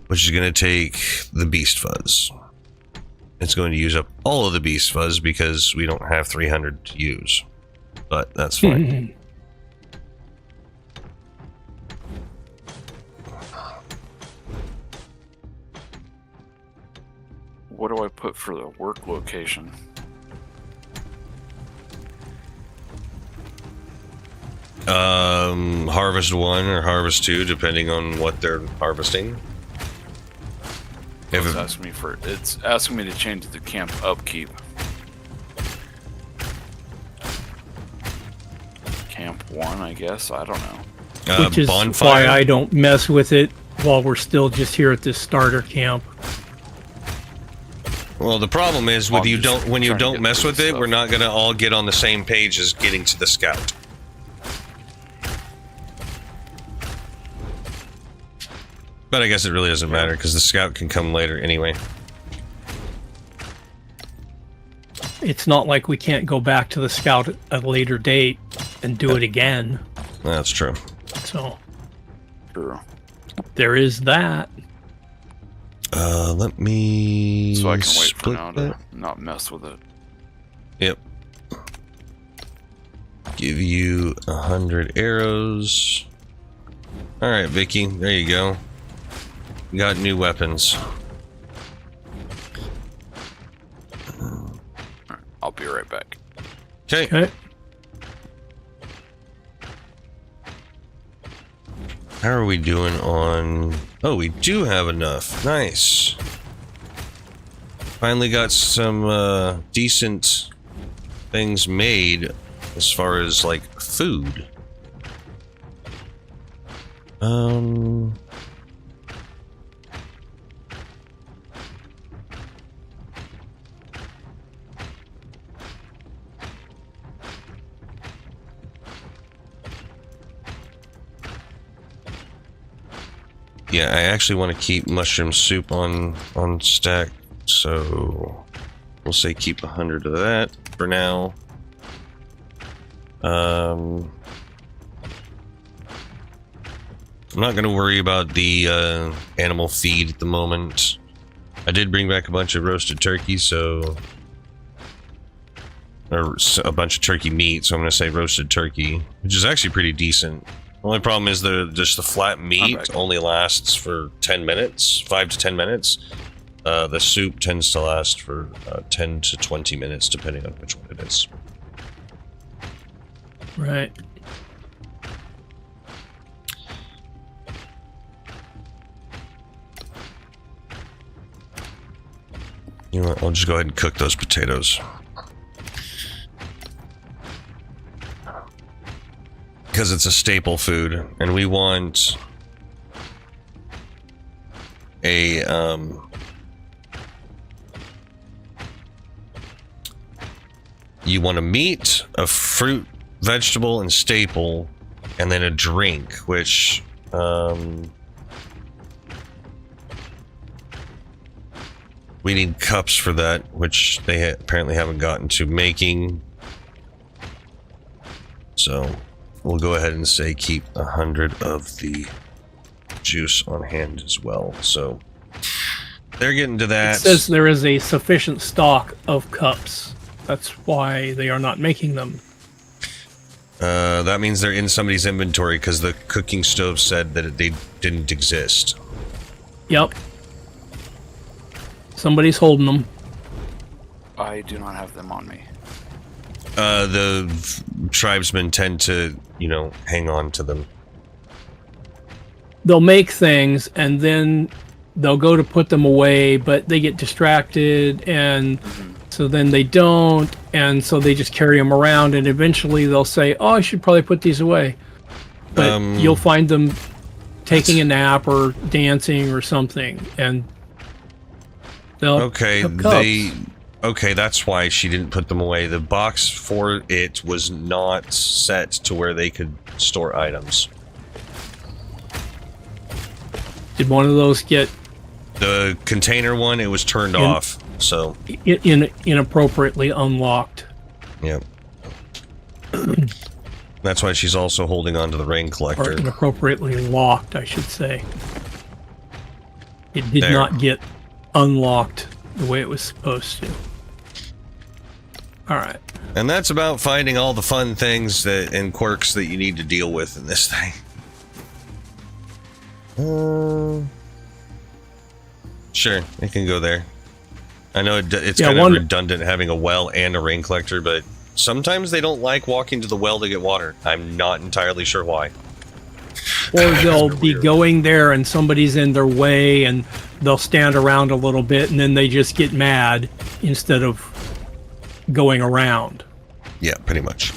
Which is going to take the beast fuzz. It's going to use up all of the beast fuzz because we don't have 300 to use. But that's fine. What do I put for the work location? Harvest 1 or Harvest 2, depending on what they're harvesting. It's asking me to change the camp upkeep. Camp 1, I guess. I don't know. Which is bonfire. why I don't mess with it while we're still just here at this starter camp. Well, the problem is with when you don't mess with it, stuff. we're not gonna all get on the same page as getting to the scout. But I guess it really doesn't matter because the scout can come later anyway. It's not like we can't go back to the scout at a later date and do it again. That's true. So True. there is that. Let me. So I can wait for split now that. to not mess with it. Yep. Give you 100 arrows. All right, Vicky. There you go. Got new weapons. I'll be right back. Okay. Okay. How are we doing on... Oh, we do have enough. Nice. Finally got some decent things made as far as, like, food. Yeah, I actually want to keep mushroom soup on stack, so we'll say keep 100 of that for now. I'm not going to worry about the animal feed at the moment. I did bring back a bunch of roasted turkey, or a bunch of turkey meat, so I'm going to say roasted turkey, which is actually pretty decent. The only problem is just the flat meat only lasts for 10 minutes, 5 to 10 minutes. The soup tends to last for 10 to 20 minutes, depending on which one it is. Right. You know what? I'll just go ahead and cook those potatoes. Because it's a staple food, and we want a you want a meat, a fruit, vegetable, and staple, and then a drink, which we need cups for that, which they apparently haven't gotten to making. So we'll go ahead and say keep 100 of the juice on hand as well. So they're getting to that. It says there is a sufficient stock of cups. That's why they are not making them. That means they're in somebody's inventory because the cooking stove said that they didn't exist. Yep. Somebody's holding them. I do not have them on me. The tribesmen tend to, hang on to them. They'll make things and then they'll go to put them away, but they get distracted, and so then they don't, and so they just carry them around, and eventually they'll say, "Oh, I should probably put these away." But you'll find them taking a nap or dancing or something, and they'll Okay, that's why she didn't put them away. The box for it was not set to where they could store items. Did one of those get The container one, it was turned off, so... inappropriately unlocked? Yep. That's why she's also holding on to the rain Or collector. inappropriately locked, I should say. It did There. not get unlocked the way it was supposed to. Alright. And that's about finding all the fun things and quirks that you need to deal with in this thing. Sure, it can go there. I know it's kind of redundant having a well and a rain collector, but sometimes they don't like walking to the well to get water. I'm not entirely sure why. Or they'll be going there and somebody's in their way and they'll stand around a little bit and then they just get mad instead of going around. Yeah, pretty much.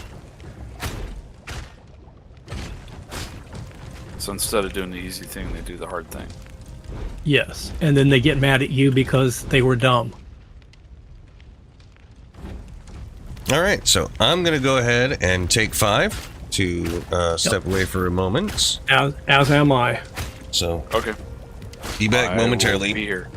So instead of doing the easy thing, they do the hard thing. Yes, and then they get mad at you because they were dumb. Alright, so I'm going to go ahead and take 5 to step away for a moment. As am I. So, Okay. be back momentarily. Will be here.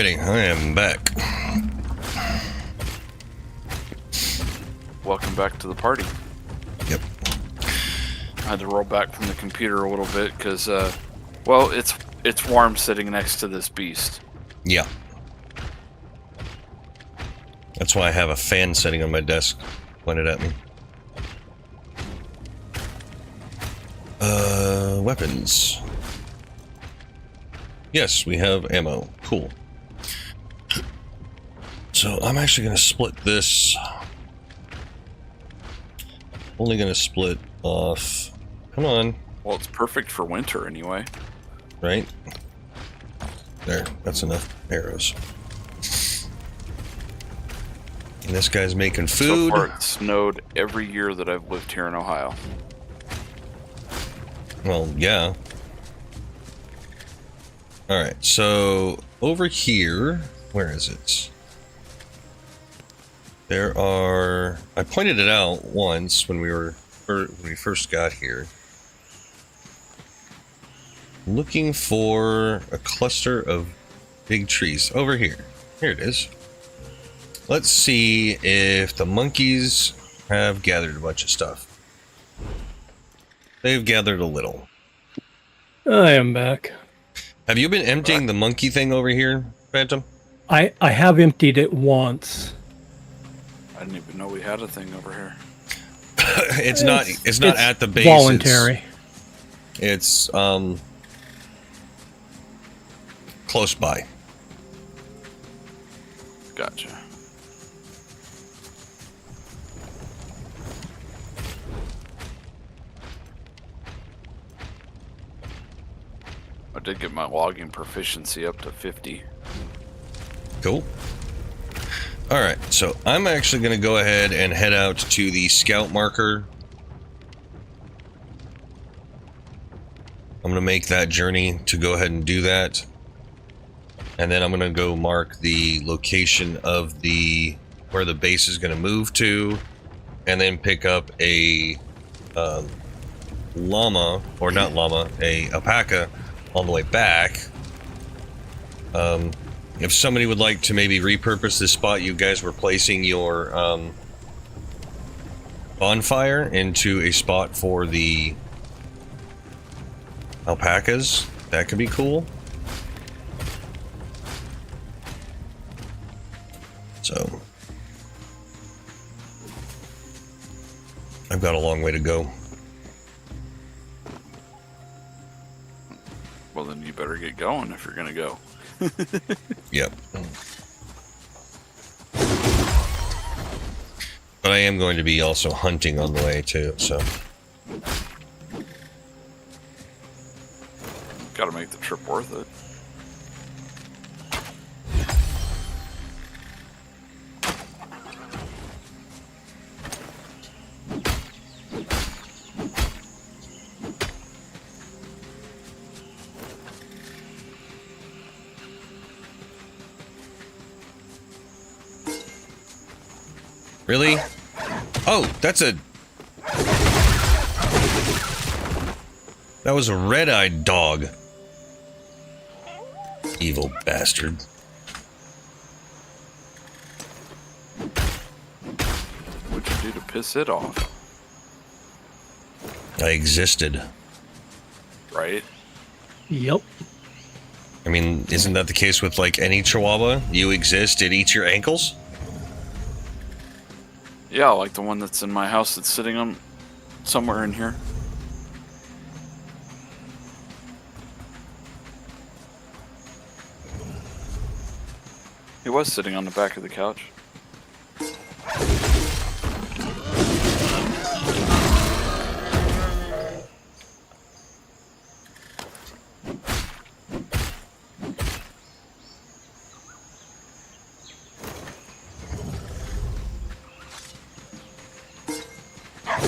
Alrighty, I am back. Welcome back to the party. Yep. I had to roll back from the computer a little bit because, well, it's warm sitting next to this beast. Yeah. That's why I have a fan sitting on my desk pointed at me. Weapons. Yes, we have ammo. Cool. So I'm actually going to split this. Only going to split off. Come on. Well, it's perfect for winter anyway. Right? There. That's enough arrows. And this guy's making food. So far, it snowed every year that I've lived here in Ohio. Well, yeah. Alright, so over here, where is it? There are... I pointed it out once when we first got here. Looking for a cluster of big trees. Over here. Here it is. Let's see if the monkeys have gathered a bunch of stuff. They've gathered a little. I am back. Have you been emptying the monkey thing over here, Phantom? I have emptied it once. I didn't even know we had a thing over here. It's not at the base. Voluntary. It's close by. Gotcha. I did get my logging proficiency up to 50. Cool. Alright, so I'm actually going to go ahead and head out to the scout marker. I'm going to make that journey to go ahead and do that. And then I'm going to go mark the location of where the base is going to move to. And then pick up a llama, or not llama, a alpaca on the way back. If somebody would like to maybe repurpose this spot you guys were placing your bonfire into a spot for the alpacas, that could be cool. So I've got a long way to go. Well, then you better get going if you're going to go. Yep. But I am going to be also hunting on the way too, so. Got to make the trip worth it. Really? Oh, that was a red-eyed dog. Evil bastard. What'd you do to piss it off? I existed. Right? Yep. I mean, isn't that the case with like any chihuahua? You exist, it eats your ankles? Yeah, like the one that's in my house that's sitting on somewhere in here. He was sitting on the back of the couch.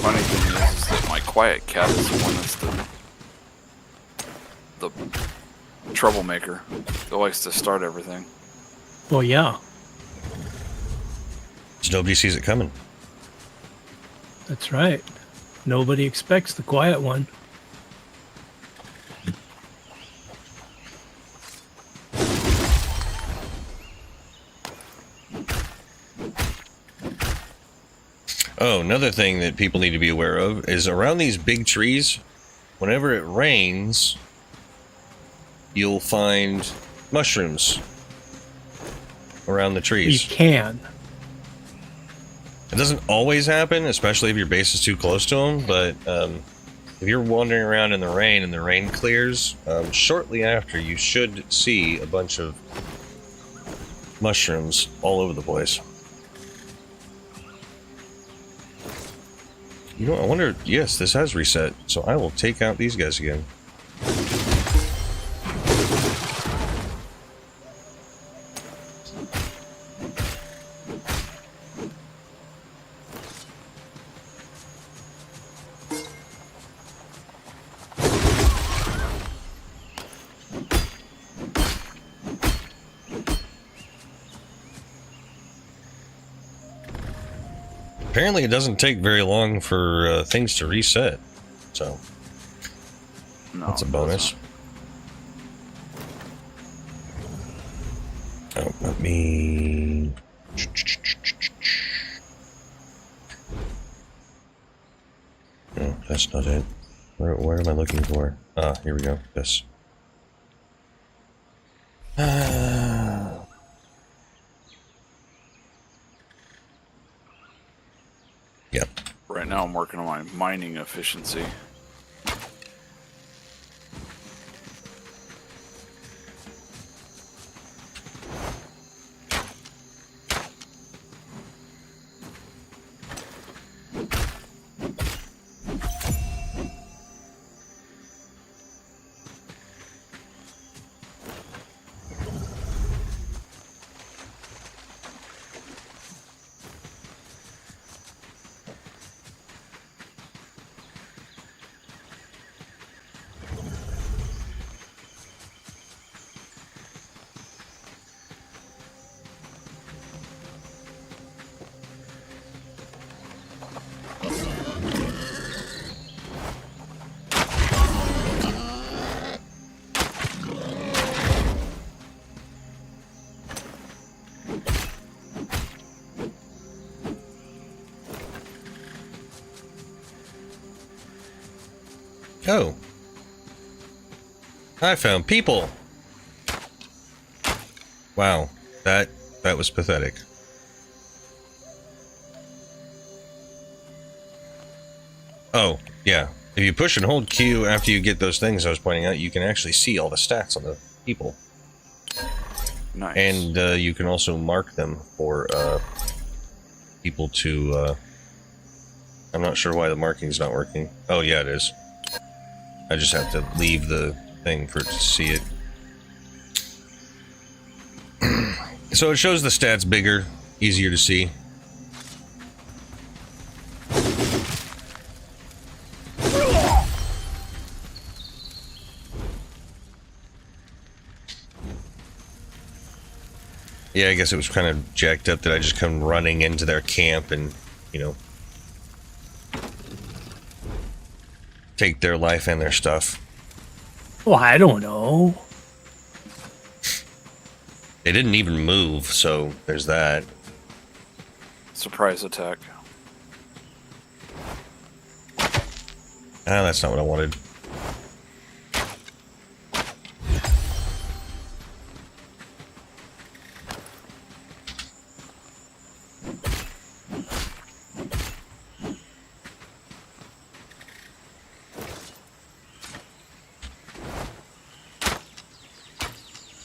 Funny thing is that my quiet cat is the one that's the troublemaker that likes to start everything. Well, yeah. So nobody sees it coming. That's right. Nobody expects the quiet one. Oh, another thing that people need to be aware of is around these big trees, whenever it rains, you'll find mushrooms around the You trees. can. It doesn't always happen, especially if your base is too close to them, but if you're wandering around in the rain and the rain clears, shortly after you should see a bunch of mushrooms all over the place. You know, I wonder, yes, this has reset, so I will take out these guys again. Apparently it doesn't take very long for things to reset, so No, that's a it bonus. doesn't. Oh, let me... No, that's not it. Where am I looking for? Ah, here we go. This. Yep. Right now I'm working on my mining efficiency. Oh. I found people. Wow. That was pathetic. Oh, yeah. If you push and hold Q after you get those things I was pointing out, you can actually see all the stats on the people. Nice. And you can also mark them for people to... I'm not sure why the marking's not working. Oh, yeah, it is. I just have to leave the thing for it to see it. So it shows the stats bigger, easier to see. Yeah, I guess it was kind of jacked up that I just come running into their camp and, you know, take their life and their stuff. Well, I don't know. They didn't even move, so there's that. Surprise attack. Ah, that's not what I wanted.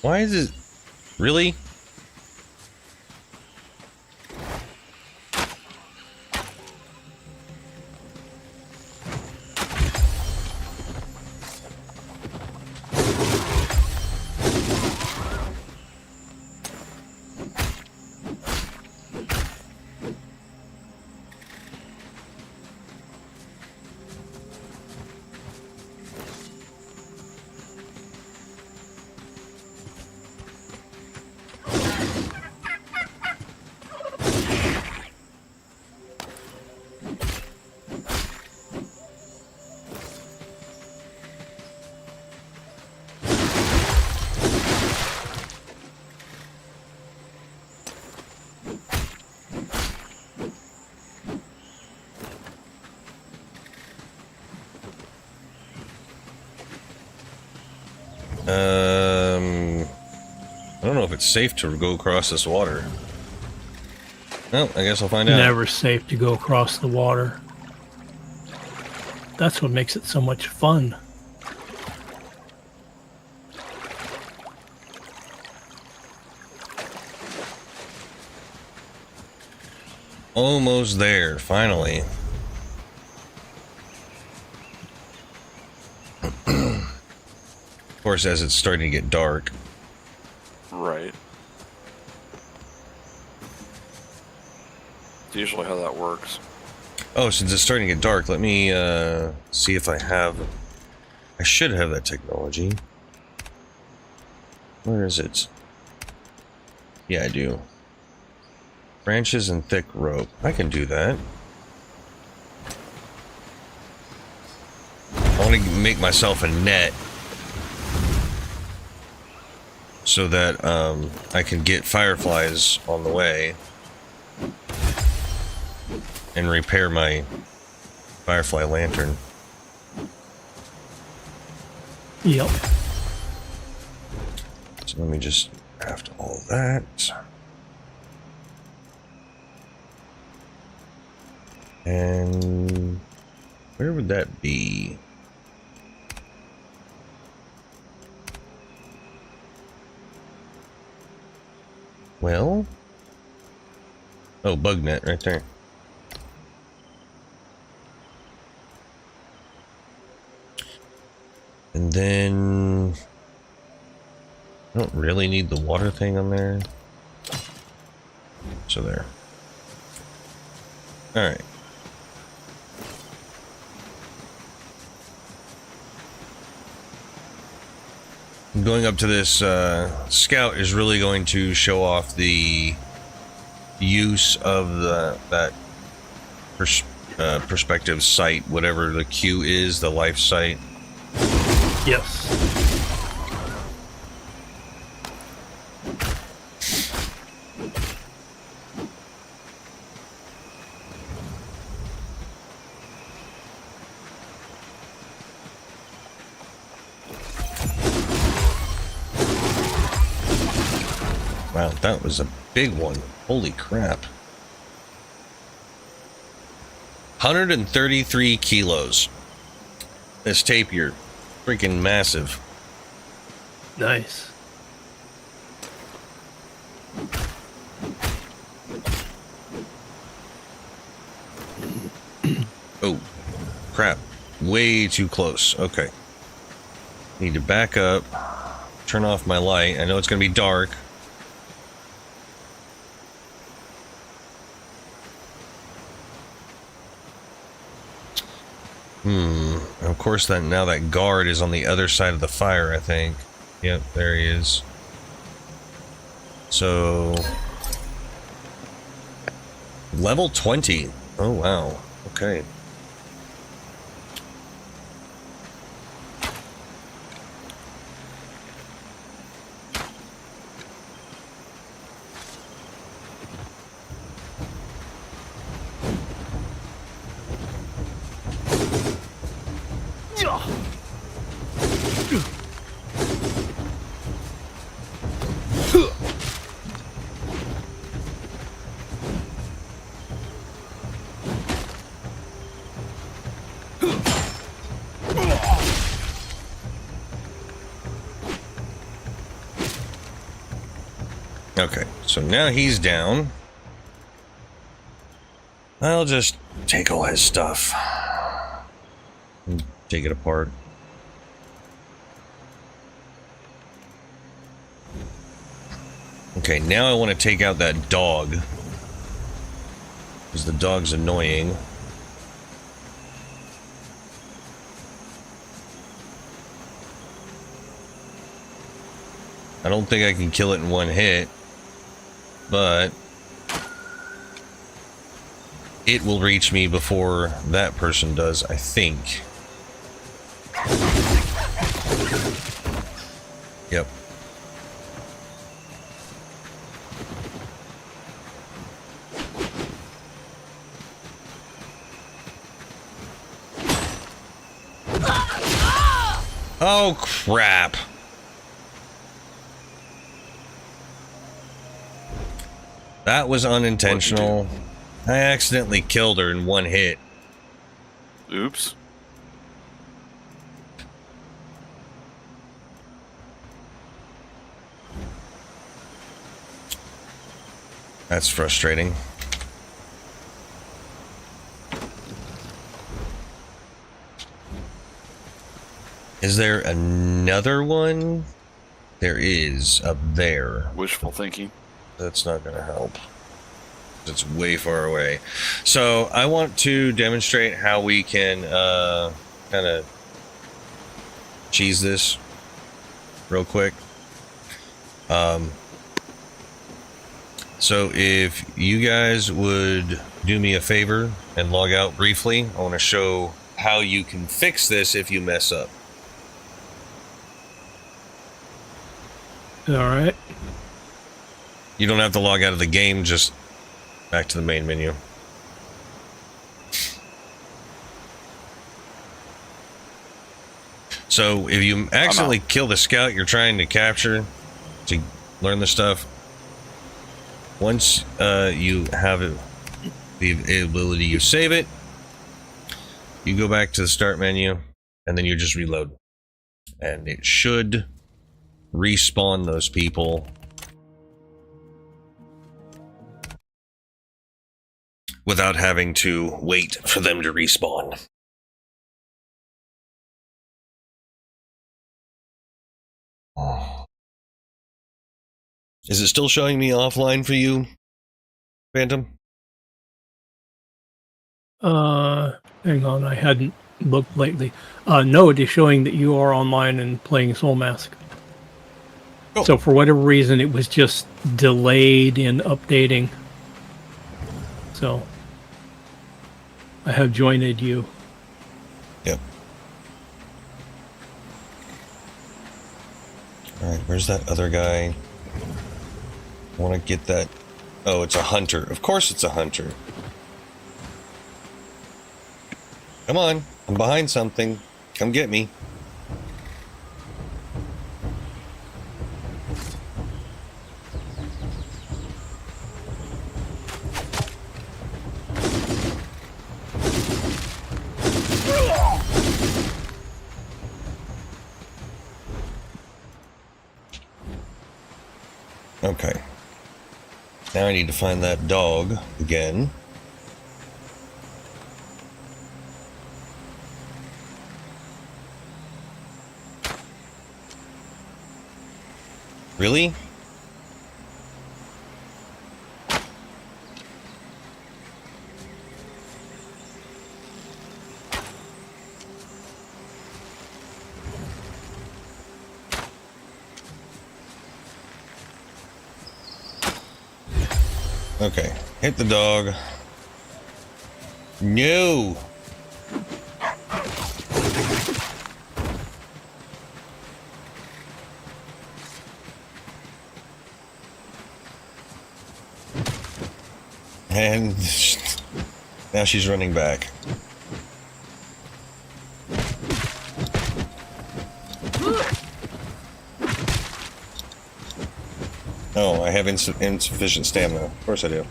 Why is it... Really? it's safe to go across this water. Well, I guess I'll find out. Never safe to go across the water. That's what makes it so much fun. Almost there, finally. Of course, as it's starting to get dark. Right. It's usually how that works. Oh, since it's starting to get dark, let me see if I have... I should have that technology. Where is it? Yeah, I do. Branches and thick rope. I can do that. I want to make myself a net so that I can get fireflies on the way and repair my firefly lantern. Yep. So let me just craft all that. And where would that be? Well, oh, bug net right there. And then I don't really need the water thing on there. So there. All right. Going up to this scout is really going to show off the use of that perspective sight, whatever the Q is, the life sight. Yes. Wow, that was a big one. Holy crap. 133 kilos. This tapir. Freaking massive. Nice. Oh, crap. Way too close. Okay. Need to back up. Turn off my light. I know it's going to be dark. Of course, now that guard is on the other side of the fire, I think. Yep, there he is. So... level 20. Oh, wow. Okay. Okay, so now he's down. I'll just take all his stuff and take it apart. Okay, now I want to take out that dog, because the dog's annoying. I don't think I can kill it in one hit, but it will reach me before that person does, I think. Yep. Oh, crap. That was unintentional. I accidentally killed her in one hit. Oops. That's frustrating. Is there another one? There is, up there. Wishful thinking. That's not going to help. It's way far away. So I want to demonstrate how we can kind of cheese this real quick. So if you guys would do me a favor and log out briefly, I want to show how you can fix this if you mess up. All right. You don't have to log out of the game, just back to the main menu. So if you accidentally kill the scout you're trying to capture to learn the stuff, once you have the ability to save it, you go back to the start menu and then you just reload. And it should respawn those people without having to wait for them to respawn. Is it still showing me offline for you, Phantom? Hang on, I hadn't looked lately. No, it is showing that you are online and playing Soulmask. Oh. So for whatever reason, it was just delayed in updating. So I have joined you. Yep. Alright, where's that other guy? I want to get that. Oh, it's a hunter. Of course it's a hunter. Come on, I'm behind something. Come get me. Okay. Now I need to find that dog again. Really? Okay, hit the dog. No! And now she's running back. Oh, I have insufficient stamina. Of course I do.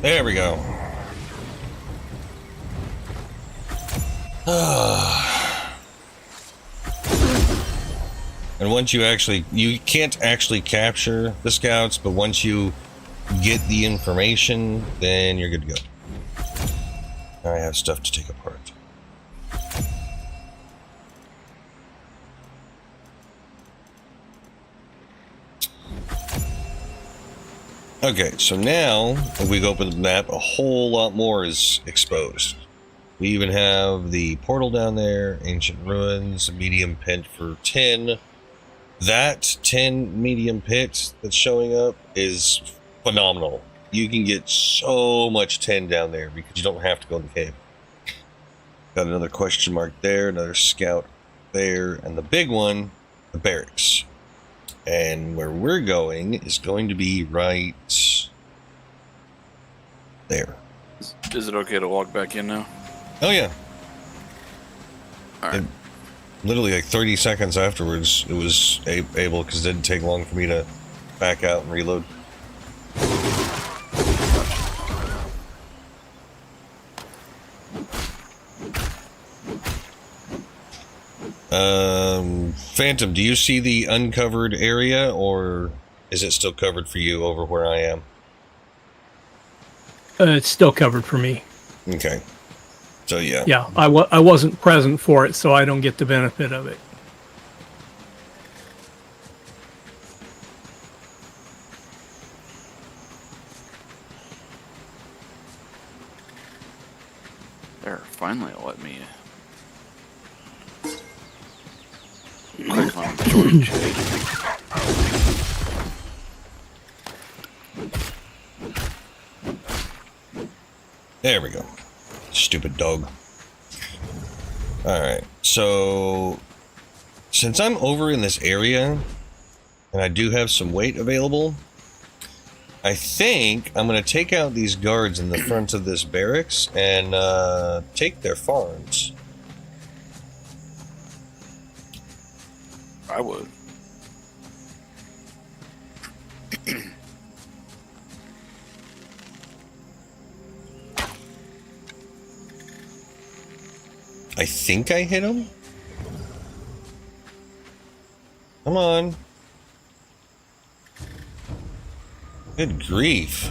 There we go. And once you can't actually capture the scouts, but once you get the information, then you're good to go. I have stuff to take apart. Okay, so now, if we go open the map, a whole lot more is exposed. We even have the portal down there, ancient ruins, medium pit for 10. That 10 medium pit that's showing up is phenomenal. You can get so much 10 down there because you don't have to go in the cave. Got another question mark there, another scout there, and the big one, the barracks. And where we're going is going to be right there. Is it okay to log back in now? Oh yeah. All right. Literally like 30 seconds afterwards, it was able, because it didn't take long for me to back out and reload. Phantom, do you see the uncovered area, or is it still covered for you over where I am? It's still covered for me. Okay. So, yeah. Yeah, I wasn't present for it, so I don't get the benefit of it. There, finally it let me click on George. There we go. Stupid dog. Alright, so since I'm over in this area and I do have some weight available, I think I'm going to take out these guards in the front of this barracks and take their farms. I would. I think I hit him. Come on. Good grief.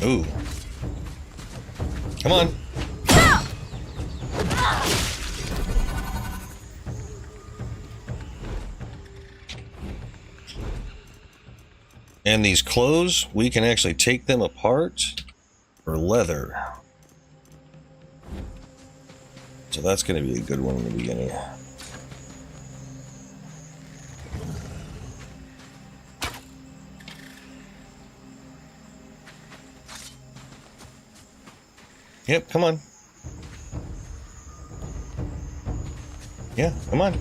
Ooh. Come on. And these clothes, we can actually take them apart for leather. So that's going to be a good one in the beginning. Yep, come on. Yeah, come on.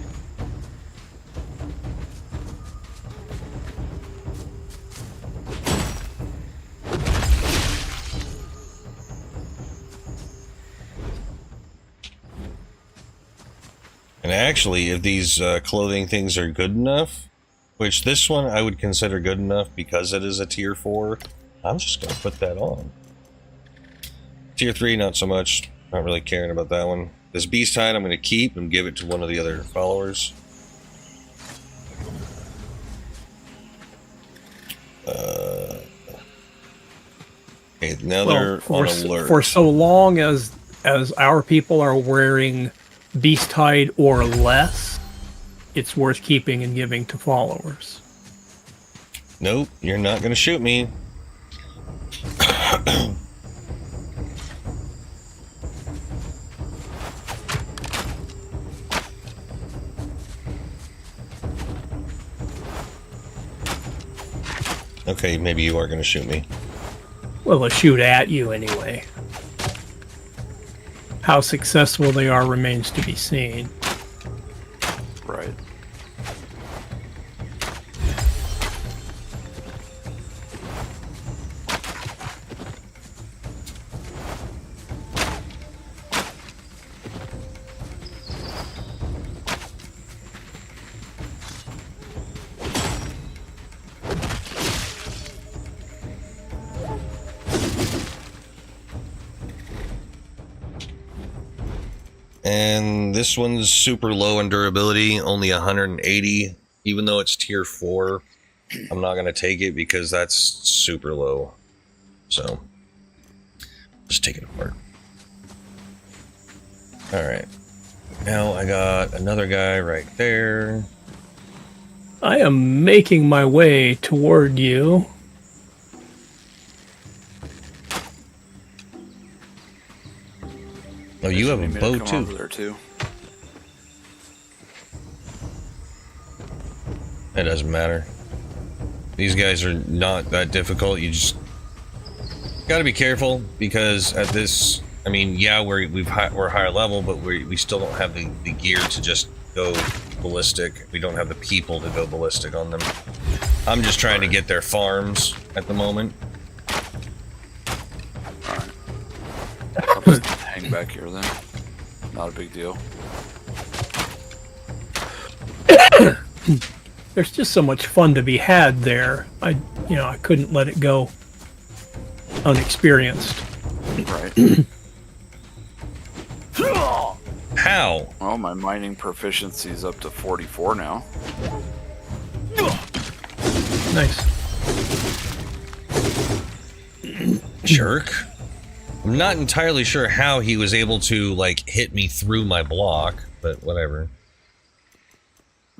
And actually, if these clothing things are good enough, which this one I would consider good enough because it is a tier 4, I'm just going to put that on. Tier 3, not so much. Not really caring about that one. This beast hide I'm going to keep and give it to one of the other followers. Okay, now they're on alert. For so long as our people are wearing beast hide or less, it's worth keeping and giving to followers. Nope, you're not going to shoot me. Okay, maybe you are going to shoot me. Well, they'll shoot at you anyway. How successful they are remains to be seen. Right. And this one's super low in durability, only 180. Even though it's tier 4, I'm not going to take it because that's super low. So, just take it apart. Alright. Now I got another guy right there. I am making my way toward you. Oh, you have a Need me to bow come over too. there too. It doesn't matter. These guys are not that difficult. You just got to be careful because at this, I mean, yeah, we're higher level, but we still don't have the gear to just go ballistic. We don't have the people to go ballistic on them. I'm just trying to get their farms at the moment. just hang back here then. Not a big deal. There's just so much fun to be had there. I couldn't let it go unexperienced. Right. How? Well, my mining proficiency is up to 44 now. Nice. Jerk. I'm not entirely sure how he was able to, like, hit me through my block, but whatever.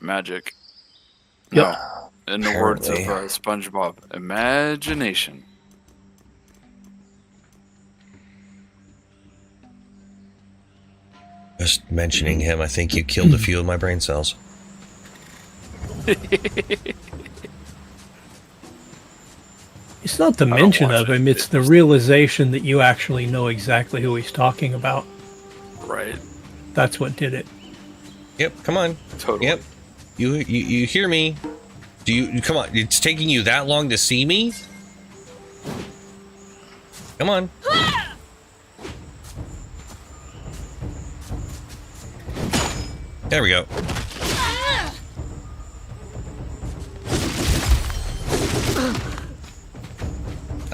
Magic. Yep. No. In the words of Apparently. SpongeBob, imagination. Just mentioning him, I think you killed a few of my brain cells. It's not the I don't mention watch of it. him, it's the realization that you actually know exactly who he's talking about. Right. That's what did it. Yep, come on. Totally. Yep. You hear me? Do you come on, it's taking you that long to see me? Come on. There we go.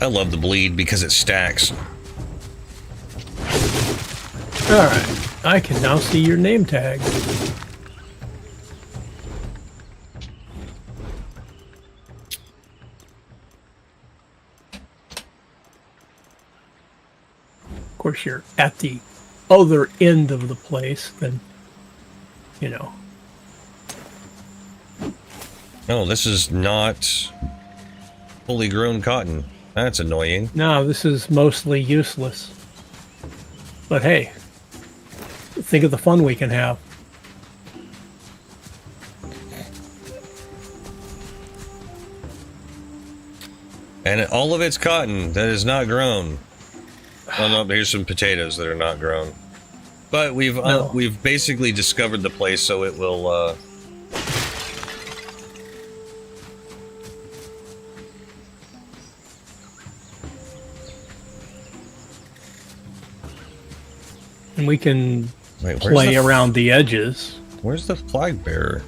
I love the bleed because it stacks. Alright, I can now see your name tag. Of course, you're at the other end of the place, then, you know. No, this is not fully grown cotton. That's annoying. No, this is mostly useless. But hey, think of the fun we can have. And all of it's cotton that is not grown. Oh no, here's some potatoes that are not grown. But we've basically discovered the place, so it will. And we can Wait, where's play the around the edges. Where's the flag bearer?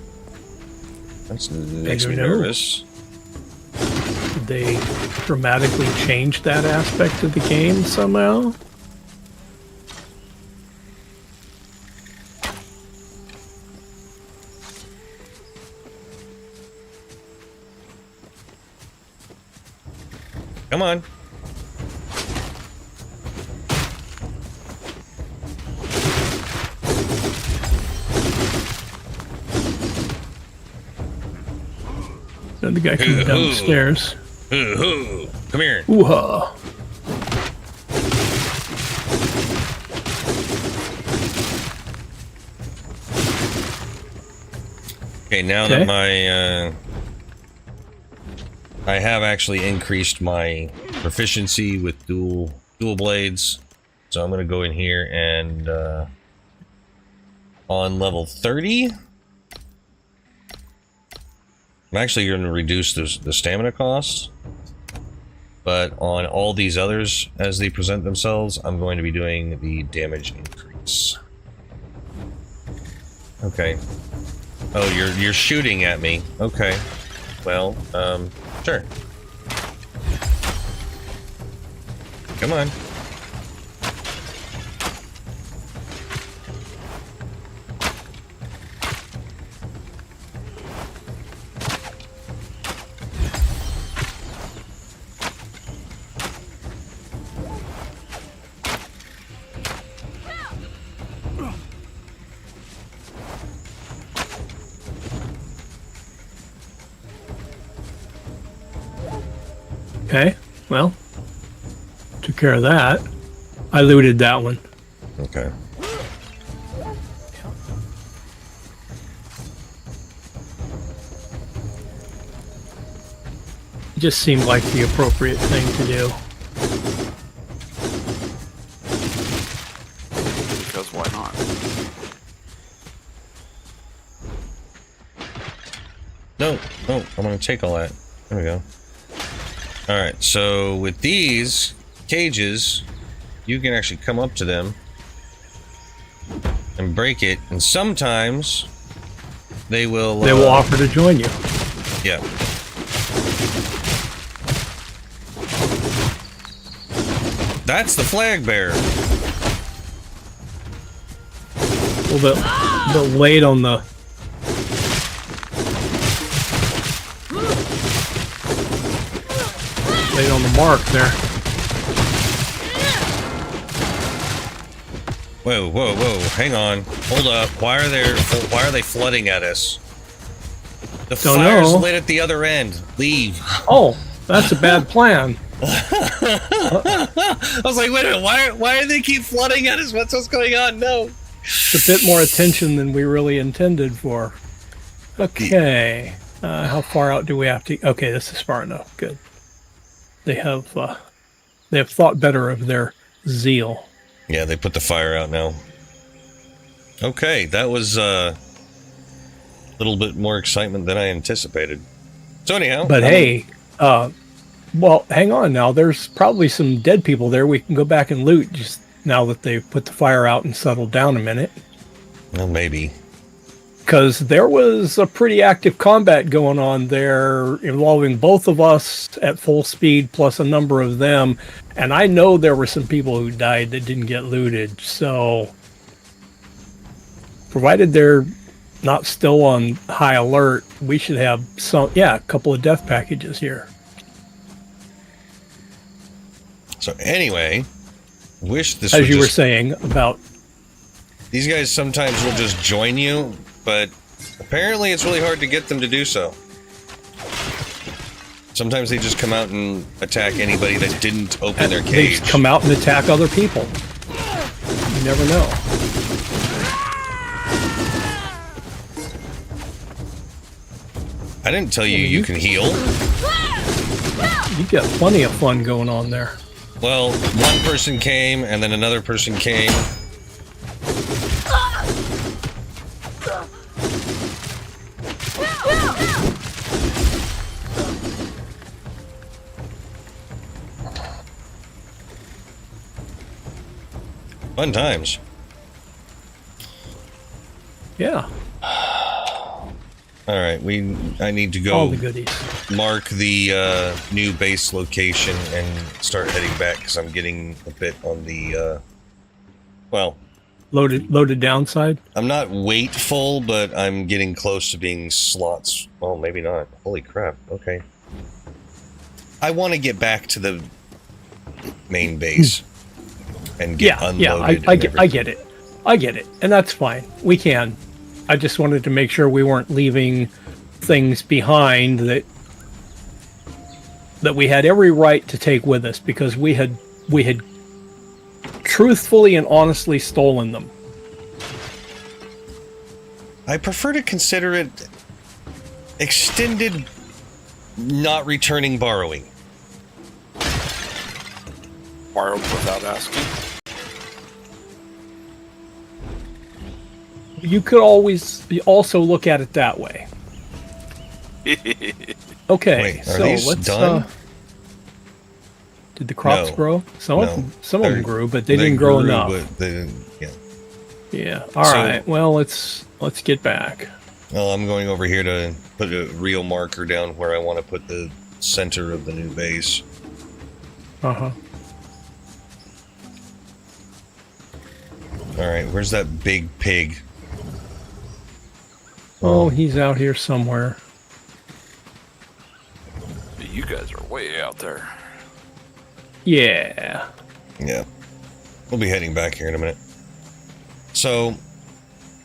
That makes me don't know. nervous. Did they dramatically change that aspect of the game somehow? Come on. And the guy coming downstairs. Hoo-hoo. Come here. Ooh-ha. Okay, now Okay. that my I have actually increased my proficiency with dual blades, so I'm gonna go in here and on level 30. I'm actually going to reduce the stamina costs, but on all these others, as they present themselves, I'm going to be doing the damage increase. Okay. Oh, you're shooting at me. Okay. Well, sure. Come on. Okay, well, took care of that. I looted that one. Okay. It just seemed like the appropriate thing to do. Because why not? No, I'm gonna take all that. There we go. Alright, so with these cages, you can actually come up to them and break it, and sometimes they will offer to join you. Yeah. That's the flag bearer. A little bit late on the... Late on the mark there. Whoa, whoa, whoa! Hang on, hold up. Why are they flooding at us? The fire's lit at the other end. Leave. Oh, that's a bad plan. I was like, wait a minute, why do they keep flooding at us? What's going on? No. It's a bit more attention than we really intended for. Okay. How far out do we have to... Okay, this is far enough. Good. They have thought better of their zeal. Yeah, they put the fire out now. Okay, that was a little bit more excitement than I anticipated. So anyhow... But hey, well, hang on now. There's probably some dead people there we can go back and loot just now that they've put the fire out and settled down a minute. Well, maybe. Because there was a pretty active combat going on there involving both of us at full speed plus a number of them. And I know there were some people who died that didn't get looted. So, provided they're not still on high alert, we should have a couple of death packages here. So anyway, wish this as you were saying about... These guys sometimes will just join you, but apparently it's really hard to get them to do so. Sometimes they just come out and attack anybody that didn't open their cage. They come out and attack other people. You never know. I didn't tell you you can heal. You got plenty of fun going on there. Well, one person came, and then another person came. Fun times. Yeah. All right, I need to go all the goodies. Mark the new base location and start heading back because I'm getting a bit on the loaded downside. I'm not weight full, but I'm getting close to being slots. Well, maybe not. Holy crap. Okay. I want to get back to the main base and get unloaded. I get it. I get it, and that's fine. We can. I just wanted to make sure we weren't leaving things behind that we had every right to take with us because we had truthfully and honestly stolen them. I prefer to consider it extended not returning borrowing. Borrowed without asking. You could always also look at it that way. Okay, wait, so let's done? Did the crops grow? Some of them grew, but they didn't grow enough. But they didn't, yeah. Yeah. All right. Well, let's get back. Well, I'm going over here to put a real marker down where I want to put the center of the new base. Uh-huh. All right, where's that big pig? Oh, he's out here somewhere. You guys are way out there. Yeah. Yeah. We'll be heading back here in a minute. So,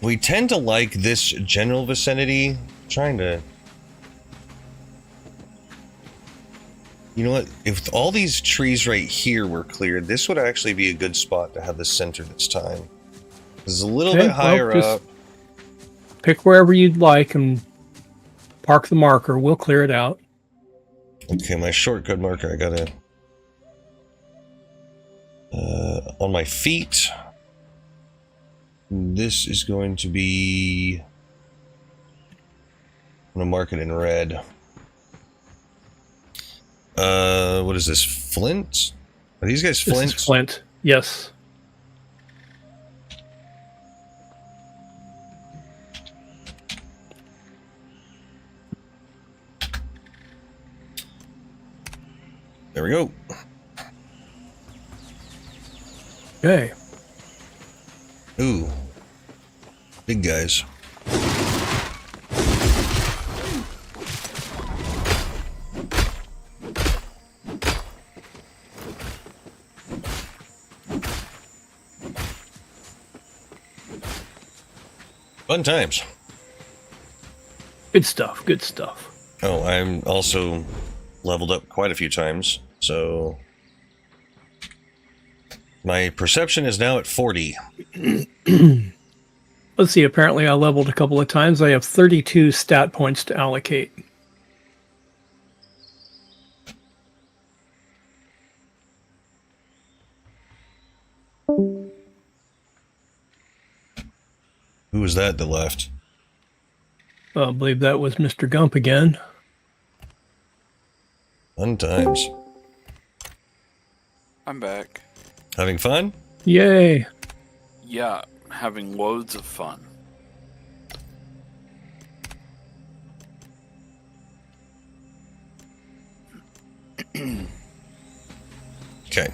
we tend to like this general vicinity. Trying to... You know what? If all these trees right here were cleared, this would actually be a good spot to have the center this time. It's a little bit higher up. Pick wherever you'd like and park the marker. We'll clear it out. Okay, my shortcut marker, I gotta... on my feet. This is going to be... I'm gonna mark it in red. What is this? Flint? Are these guys flint? This is flint. Yes. There we go. Okay. Ooh. Big guys. Fun times. Good stuff. Good stuff. Oh, I'm also leveled up quite a few times, so my perception is now at 40. Let's see. Apparently, I leveled a couple of times. I have 32 stat points to allocate. Who was that left? I believe that was Mr. Gump again. Fun times. I'm back. Having fun? Yay. Yeah, having loads of fun. Okay.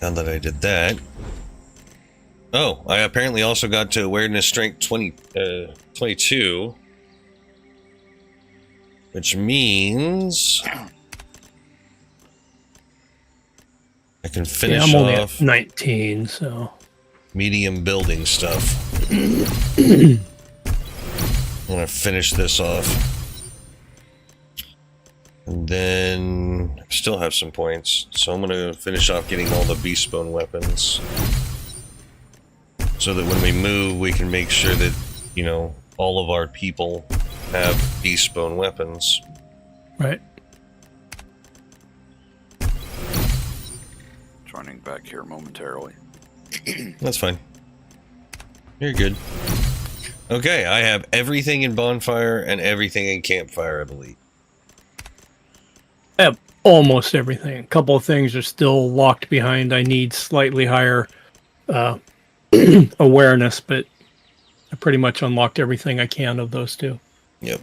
Now that I did that. Oh, I apparently also got to awareness strength 22. Which means I can finish I'm only off at 19, so medium building stuff. I'm gonna finish this off. And then I still have some points. So I'm gonna finish off getting all the beastbone weapons. So that when we move, we can make sure that, you know, all of our people have beastbone weapons. right. Joining back here momentarily. That's fine. You're good. Okay, I have everything in bonfire and everything in campfire, I believe. I have almost everything. A couple of things are still locked behind. I need slightly higher awareness, but I pretty much unlocked everything I can of those two. Yep.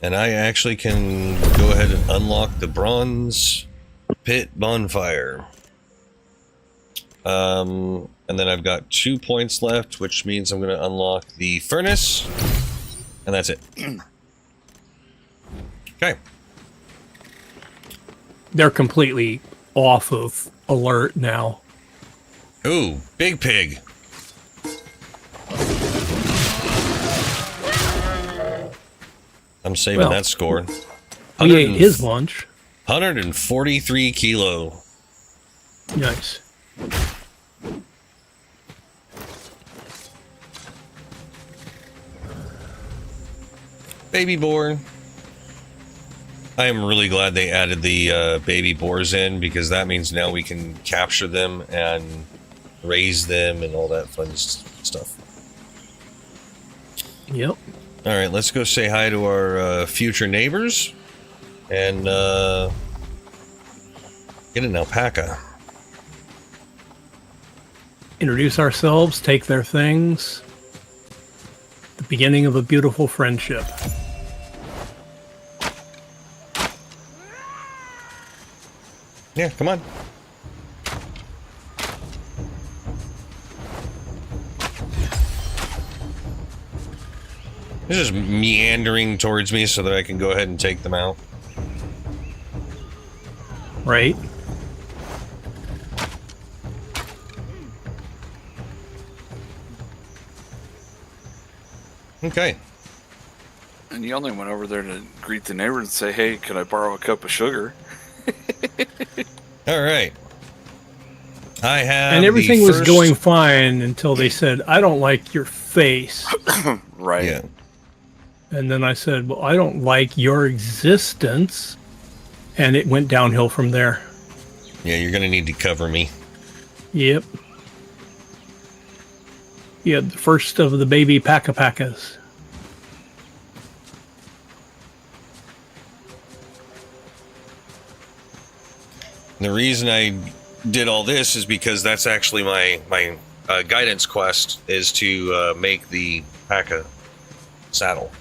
And I actually can go ahead and unlock the bronze pit bonfire. And then I've got 2 points left, which means I'm going to unlock the furnace. And that's it. Okay. They're completely off of alert now. Ooh, big pig. I'm saving Well, that score. We ate his lunch. 143 kilo. Nice. Baby boar. I am really glad they added the baby boars in, because that means now we can capture them and raise them and all that fun stuff. Yep. All right, let's go say hi to our future neighbors and get an alpaca. Introduce ourselves, take their things. The beginning of a beautiful friendship. Yeah, come on. They're just meandering towards me so that I can go ahead and take them out. Right? Okay. And you only went over there to greet the neighbor and say, hey, can I borrow a cup of sugar? All right. I have. And everything the was first- going fine until they said, I don't like your face. Right. Yeah. And then I said, well, I don't like your existence. And it went downhill from there. Yeah, you're gonna need to cover me. Yep. You had the first of the baby paca-pacas. The reason I did all this is because that's actually my guidance quest is to make the Paca saddle.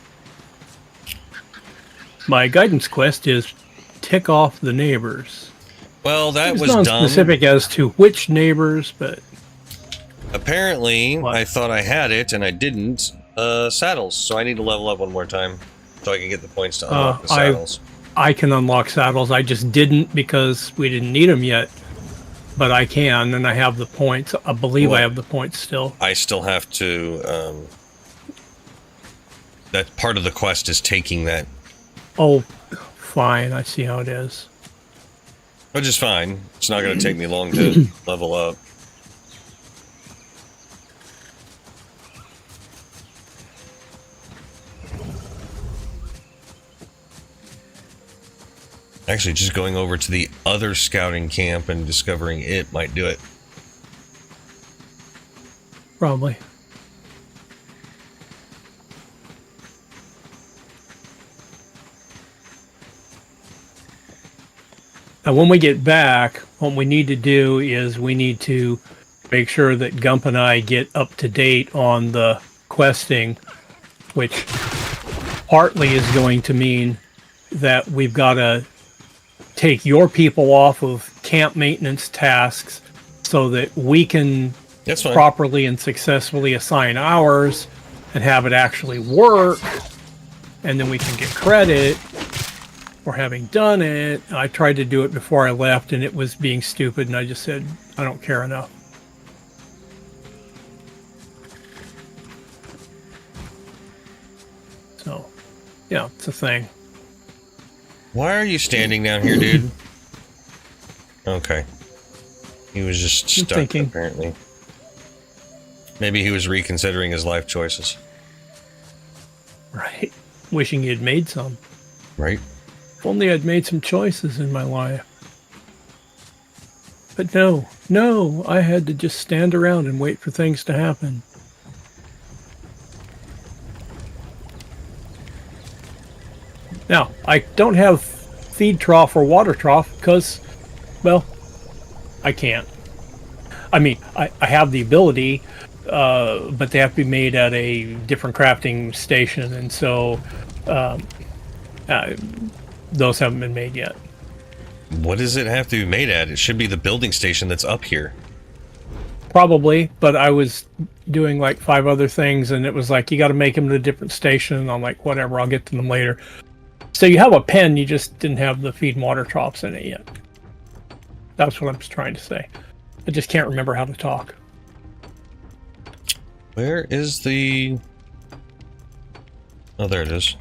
My guidance quest is tick off the neighbors. Well, that It's was done. non-specific as to which neighbors, but apparently what? I thought I had it and I didn't. Saddles. So I need to level up one more time so I can get the points to unlock the saddles. I can unlock saddles. I just didn't because we didn't need them yet. But I can, and I have the points. I believe I have the points still. I still have to. That part of the quest is taking that. Oh, fine. I see how it is. Which is fine. It's not going to take me long to level up. Actually, just going over to the other scouting camp and discovering it might do it. Probably. Now, when we get back, what we need to do is we need to make sure that Gump and I get up to date on the questing, which partly is going to mean that we've got to take your people off of camp maintenance tasks so that we can properly and successfully assign ours and have it actually work, and then we can get credit for having done it. I tried to do it before I left and it was being stupid, and I just said I don't care enough. So yeah, it's a thing. Why are you standing down here, dude? Okay. He was just stuck, apparently. Maybe he was reconsidering his life choices. Right. Wishing he had made some. Right. If only I'd made some choices in my life. But no, I had to just stand around and wait for things to happen. Now, I don't have feed trough or water trough because, well, I can't. I mean, I have the ability, but they have to be made at a different crafting station, and so those haven't been made yet. What does it have to be made at? It should be the building station that's up here. Probably, but I was doing like 5 other things, and it was like, you got to make them at a different station, and I'm like, whatever, I'll get to them later. So you have a pen, you just didn't have the feed and water troughs in it yet. That's what I was trying to say. I just can't remember how to talk. Where is the... Oh, there it is.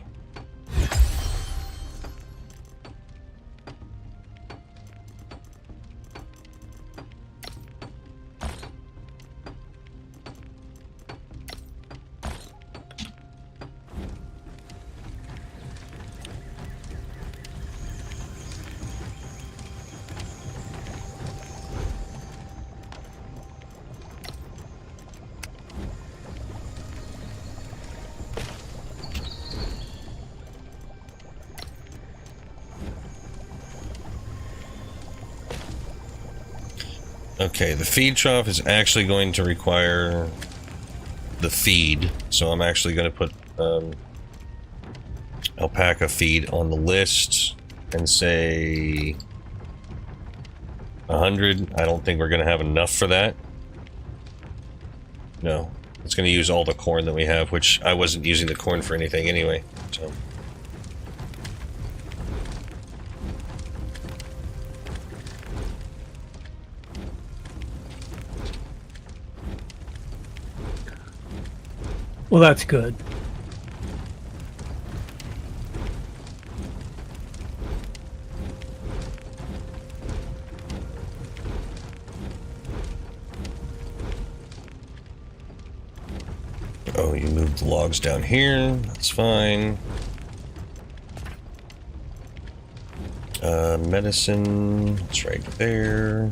Okay, the feed trough is actually going to require the feed, so I'm actually going to put alpaca feed on the list and say 100. I don't think we're going to have enough for that. No, it's going to use all the corn that we have, which I wasn't using the corn for anything anyway, so... Well, that's good. Oh, you moved the logs down here. That's fine. Medicine. It's right there.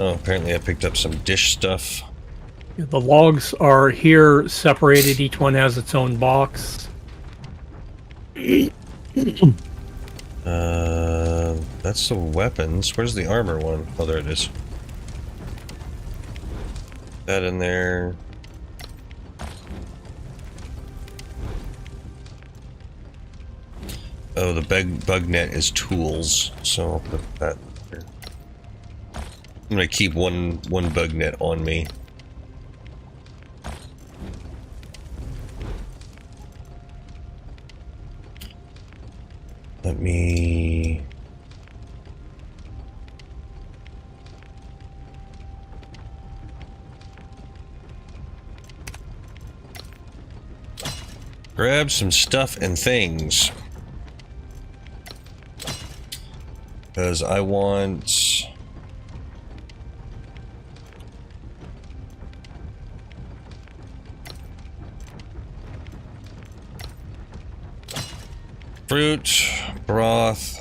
Oh, apparently I picked up some dish stuff. The logs are here separated. Each one has its own box. That's the weapons. Where's the armor one? Oh, there it is. That in there. Oh, the bug net is tools, so I'll put that here. I'm gonna keep one bug net on me. Let me... grab some stuff and things. Because I want... fruit, broth,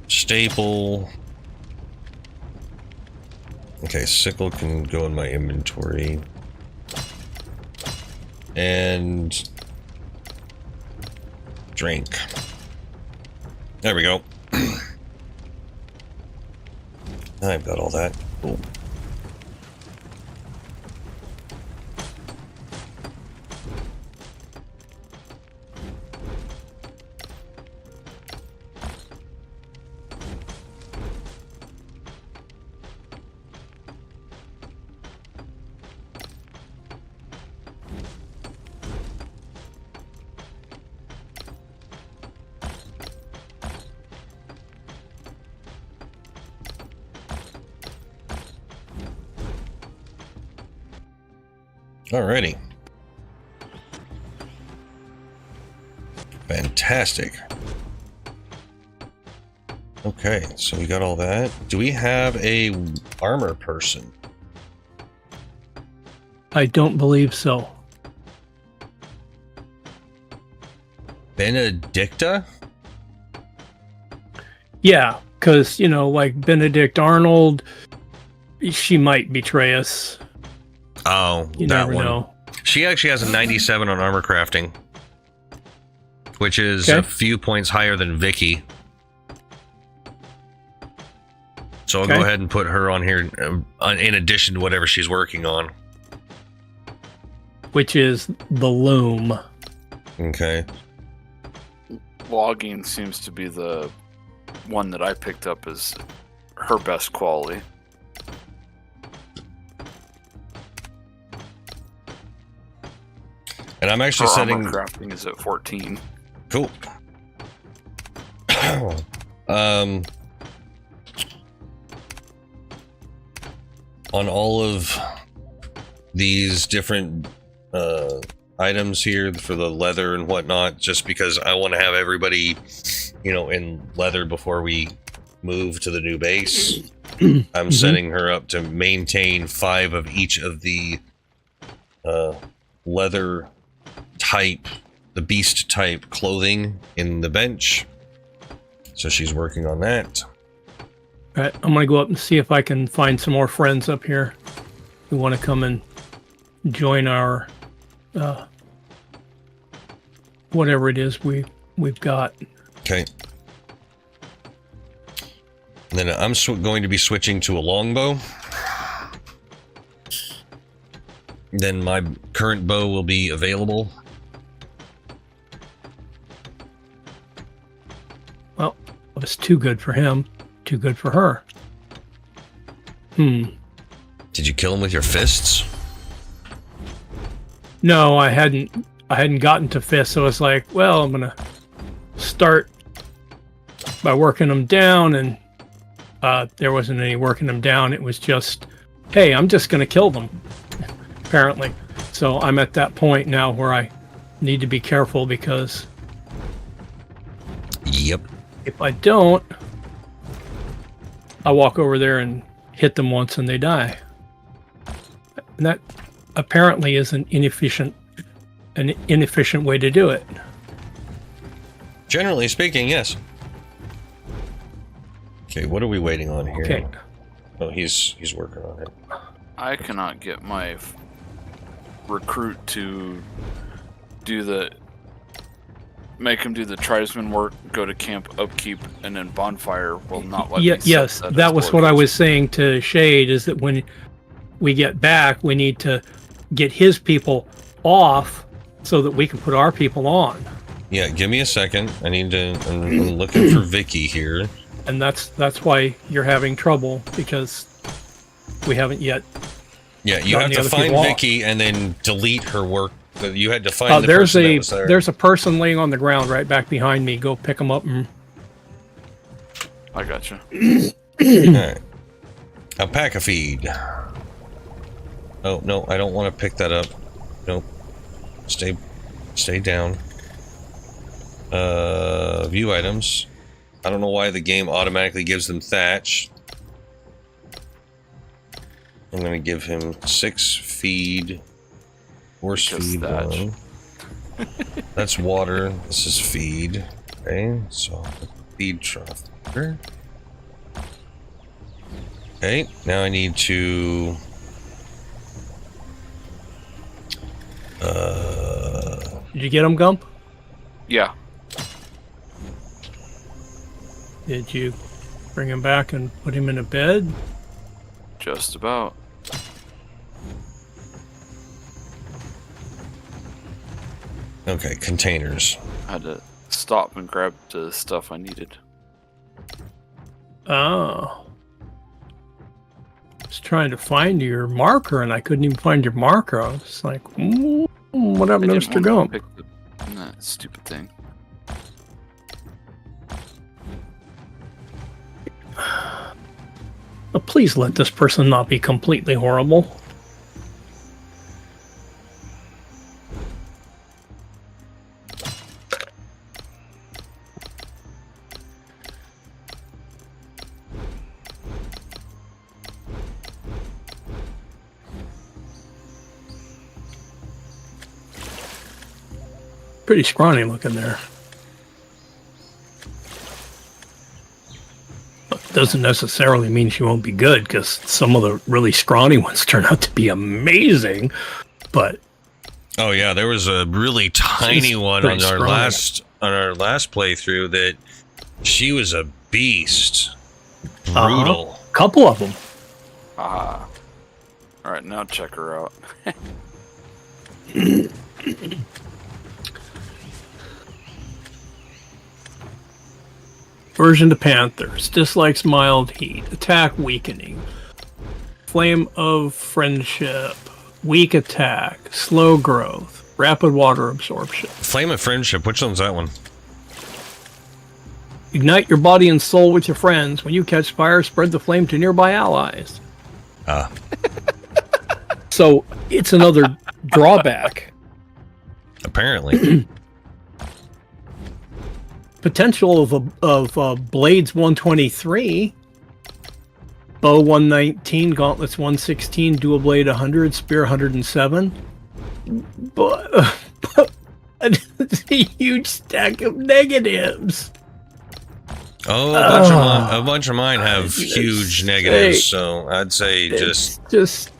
staple. Okay, sickle can go in my inventory. And drink. There we go. I've got all that. Cool. Alrighty. Fantastic. Okay, so we got all that. Do we have a armor person? I don't believe so. Benedicta? Yeah, because, you know, like Benedict Arnold, she might betray us. Oh, You that never one. know. She actually has a 97 on armor crafting, which is Okay. a few points higher than Vicky. So I'll Okay. go ahead and put her on here in addition to whatever she's working on. Which is the loom. Okay. Logging seems to be the one that I picked up as her best quality. And I'm actually Her setting... armor crafting is at 14. Cool. On all of these different items here for the leather and whatnot, just because I want to have everybody, you know, in leather before we move to the new base. I'm setting her up to maintain 5 of each of the leather type, the beast type clothing in the bench. So she's working on that. All right, I'm going to go up and see if I can find some more friends up here who want to come and join our whatever it is we've got. Okay. And then I'm going to be switching to a longbow. Then my current bow will be available. Well, it was too good for him, too good for her. Did you kill him with your fists? No, I hadn't gotten to fists, so it's like, well, I'm gonna start by working them down, and there wasn't any working them down. It was just, hey, I'm just gonna kill them, apparently. So I'm at that point now where I need to be careful, because Yep. if I don't, I walk over there and hit them once and they die. And that apparently is an inefficient way to do it. Generally speaking, yes. Okay, what are we waiting on here? Okay. Oh, he's working on it. I cannot get my recruit to do the tribesman work, go to camp, upkeep, and then bonfire will not let me set yes, that was what I was saying to Shade, is that when we get back, we need to get his people off so that we can put our people on. Yeah, give me a second. I'm looking for Vicky here. And that's why you're having trouble, because we haven't yet. Yeah, you have to find Vicky and then delete her work. You had to find the there's person that was there. There's a person laying on the ground right back behind me. Go pick him up. I gotcha. Alright. Alpaca feed. Oh, no, I don't want to pick that up. Nope. Stay down. View items. I don't know why the game automatically gives them thatch. I'm going to give him 6 feed. Horse feed. That's water. This is feed. Okay, so feed trough. Okay, now I need to... Did you get him, Gump? Yeah. Did you bring him back and put him in a bed? Just about. Okay, containers. I had to stop and grab the stuff I needed. Oh. I was trying to find your marker, and I couldn't even find your marker. I was like, what happened to Mr. Gump? Pick that stupid thing. Oh, please let this person not be completely horrible. Pretty scrawny looking there. Doesn't necessarily mean she won't be good, because some of the really scrawny ones turn out to be amazing. But oh yeah, there was a really tiny one on our last playthrough that she was a beast. Brutal. Couple of them. All right, now check her out. Version to Panthers. Dislikes mild heat. Attack weakening. Flame of friendship. Weak attack. Slow growth. Rapid water absorption. Flame of friendship. Which one's that one? Ignite your body and soul with your friends. When you catch fire, spread the flame to nearby allies. So it's another drawback. Apparently. Potential of Blades 123, Bow 119, Gauntlets 116, Dual Blade 100, Spear 107. But it's a huge stack of negatives. Oh, a bunch of mine have huge negatives, so I'd say just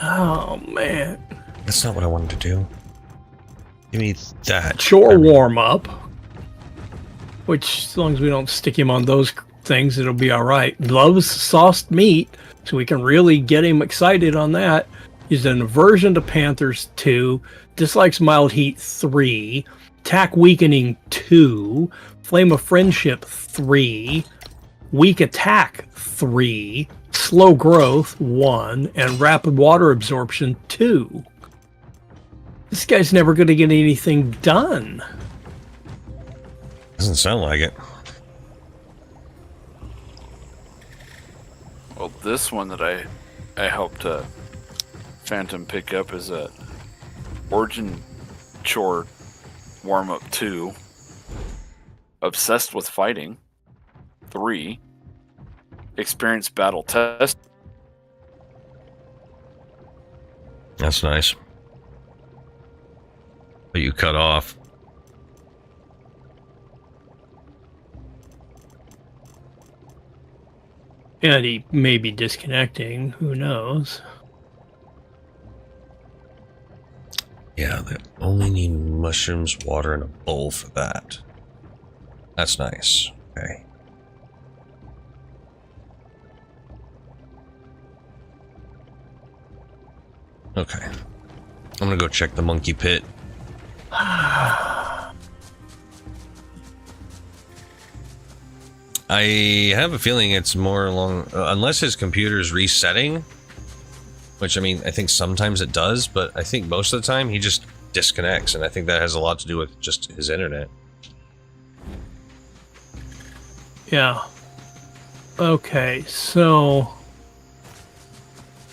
oh man. That's not what I wanted to do. Give me that. Shore warm up. Which, as long as we don't stick him on those things, it'll be all right. Loves sauced meat, so we can really get him excited on that. He's an aversion to Panthers 2, dislikes mild heat 3, attack weakening 2, flame of friendship 3, weak attack 3, slow growth 1, and rapid water absorption 2. This guy's never going to get anything done. Doesn't sound like it. Well, this one that I helped Phantom pick up is a Origin Chore Warm-Up 2. Obsessed with Fighting 3. Experience Battle Test. That's nice. But you cut off. And he may be disconnecting. Who knows? Yeah, Only need mushrooms, water, and a bowl for that. That's nice. Okay. Okay. I'm gonna go check the monkey pit. I have a feeling it's more along, unless his computer's resetting, which I mean, I think sometimes it does, but I think most of the time he just disconnects, and I think that has a lot to do with just his internet. Yeah. Okay, so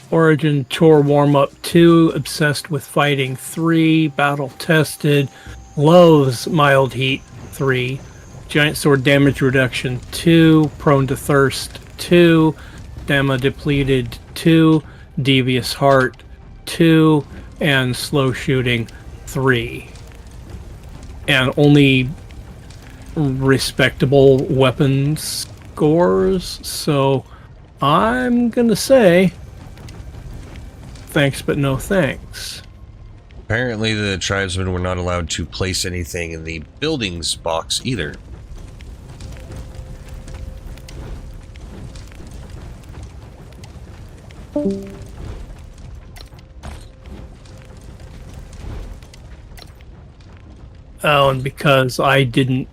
Origin Chore Warm-Up 2, Obsessed with Fighting 3, Battle Tested, Loves Mild Heat 3, Giant Sword Damage Reduction 2, Prone to Thirst 2, Damma Depleted 2, Devious Heart 2, and Slow Shooting 3. And only respectable weapons scores, so I'm gonna say thanks but no thanks. Apparently the tribesmen were not allowed to place anything in the buildings box either. Oh, and because I didn't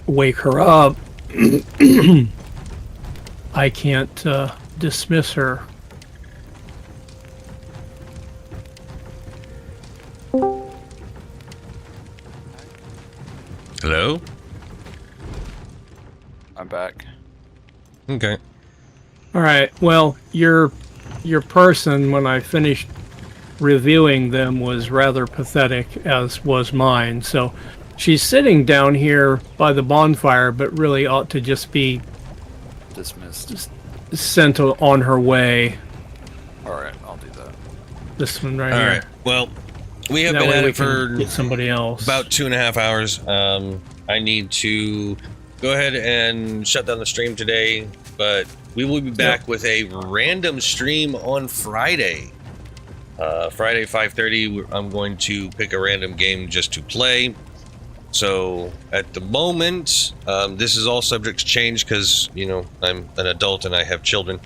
wake her up, I can't dismiss her. Hello? I'm back. Okay. All right. Well, your person, when I finished reviewing them, was rather pathetic, as was mine. So she's sitting down here by the bonfire, but really ought to just be Dismissed. sent on her way. Alright, I'll do that. This one right All here. right. Well, we have That been way at we it for can get somebody else. about 2.5 hours. I need to go ahead and shut down the stream today, but we will be back with a random stream on Friday. Friday 5:30. I'm going to pick a random game just to play. So at the moment, this is all subject to change because, you know, I'm an adult and I have children.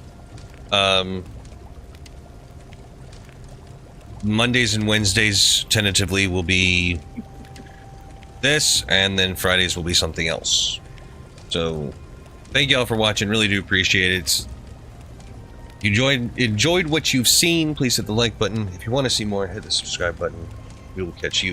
Mondays and Wednesdays tentatively will be this, and then Fridays will be something else. So thank y'all for watching. Really do appreciate it. You enjoyed what you've seen, please hit the like button. If you want to see more, hit the subscribe button. We will catch you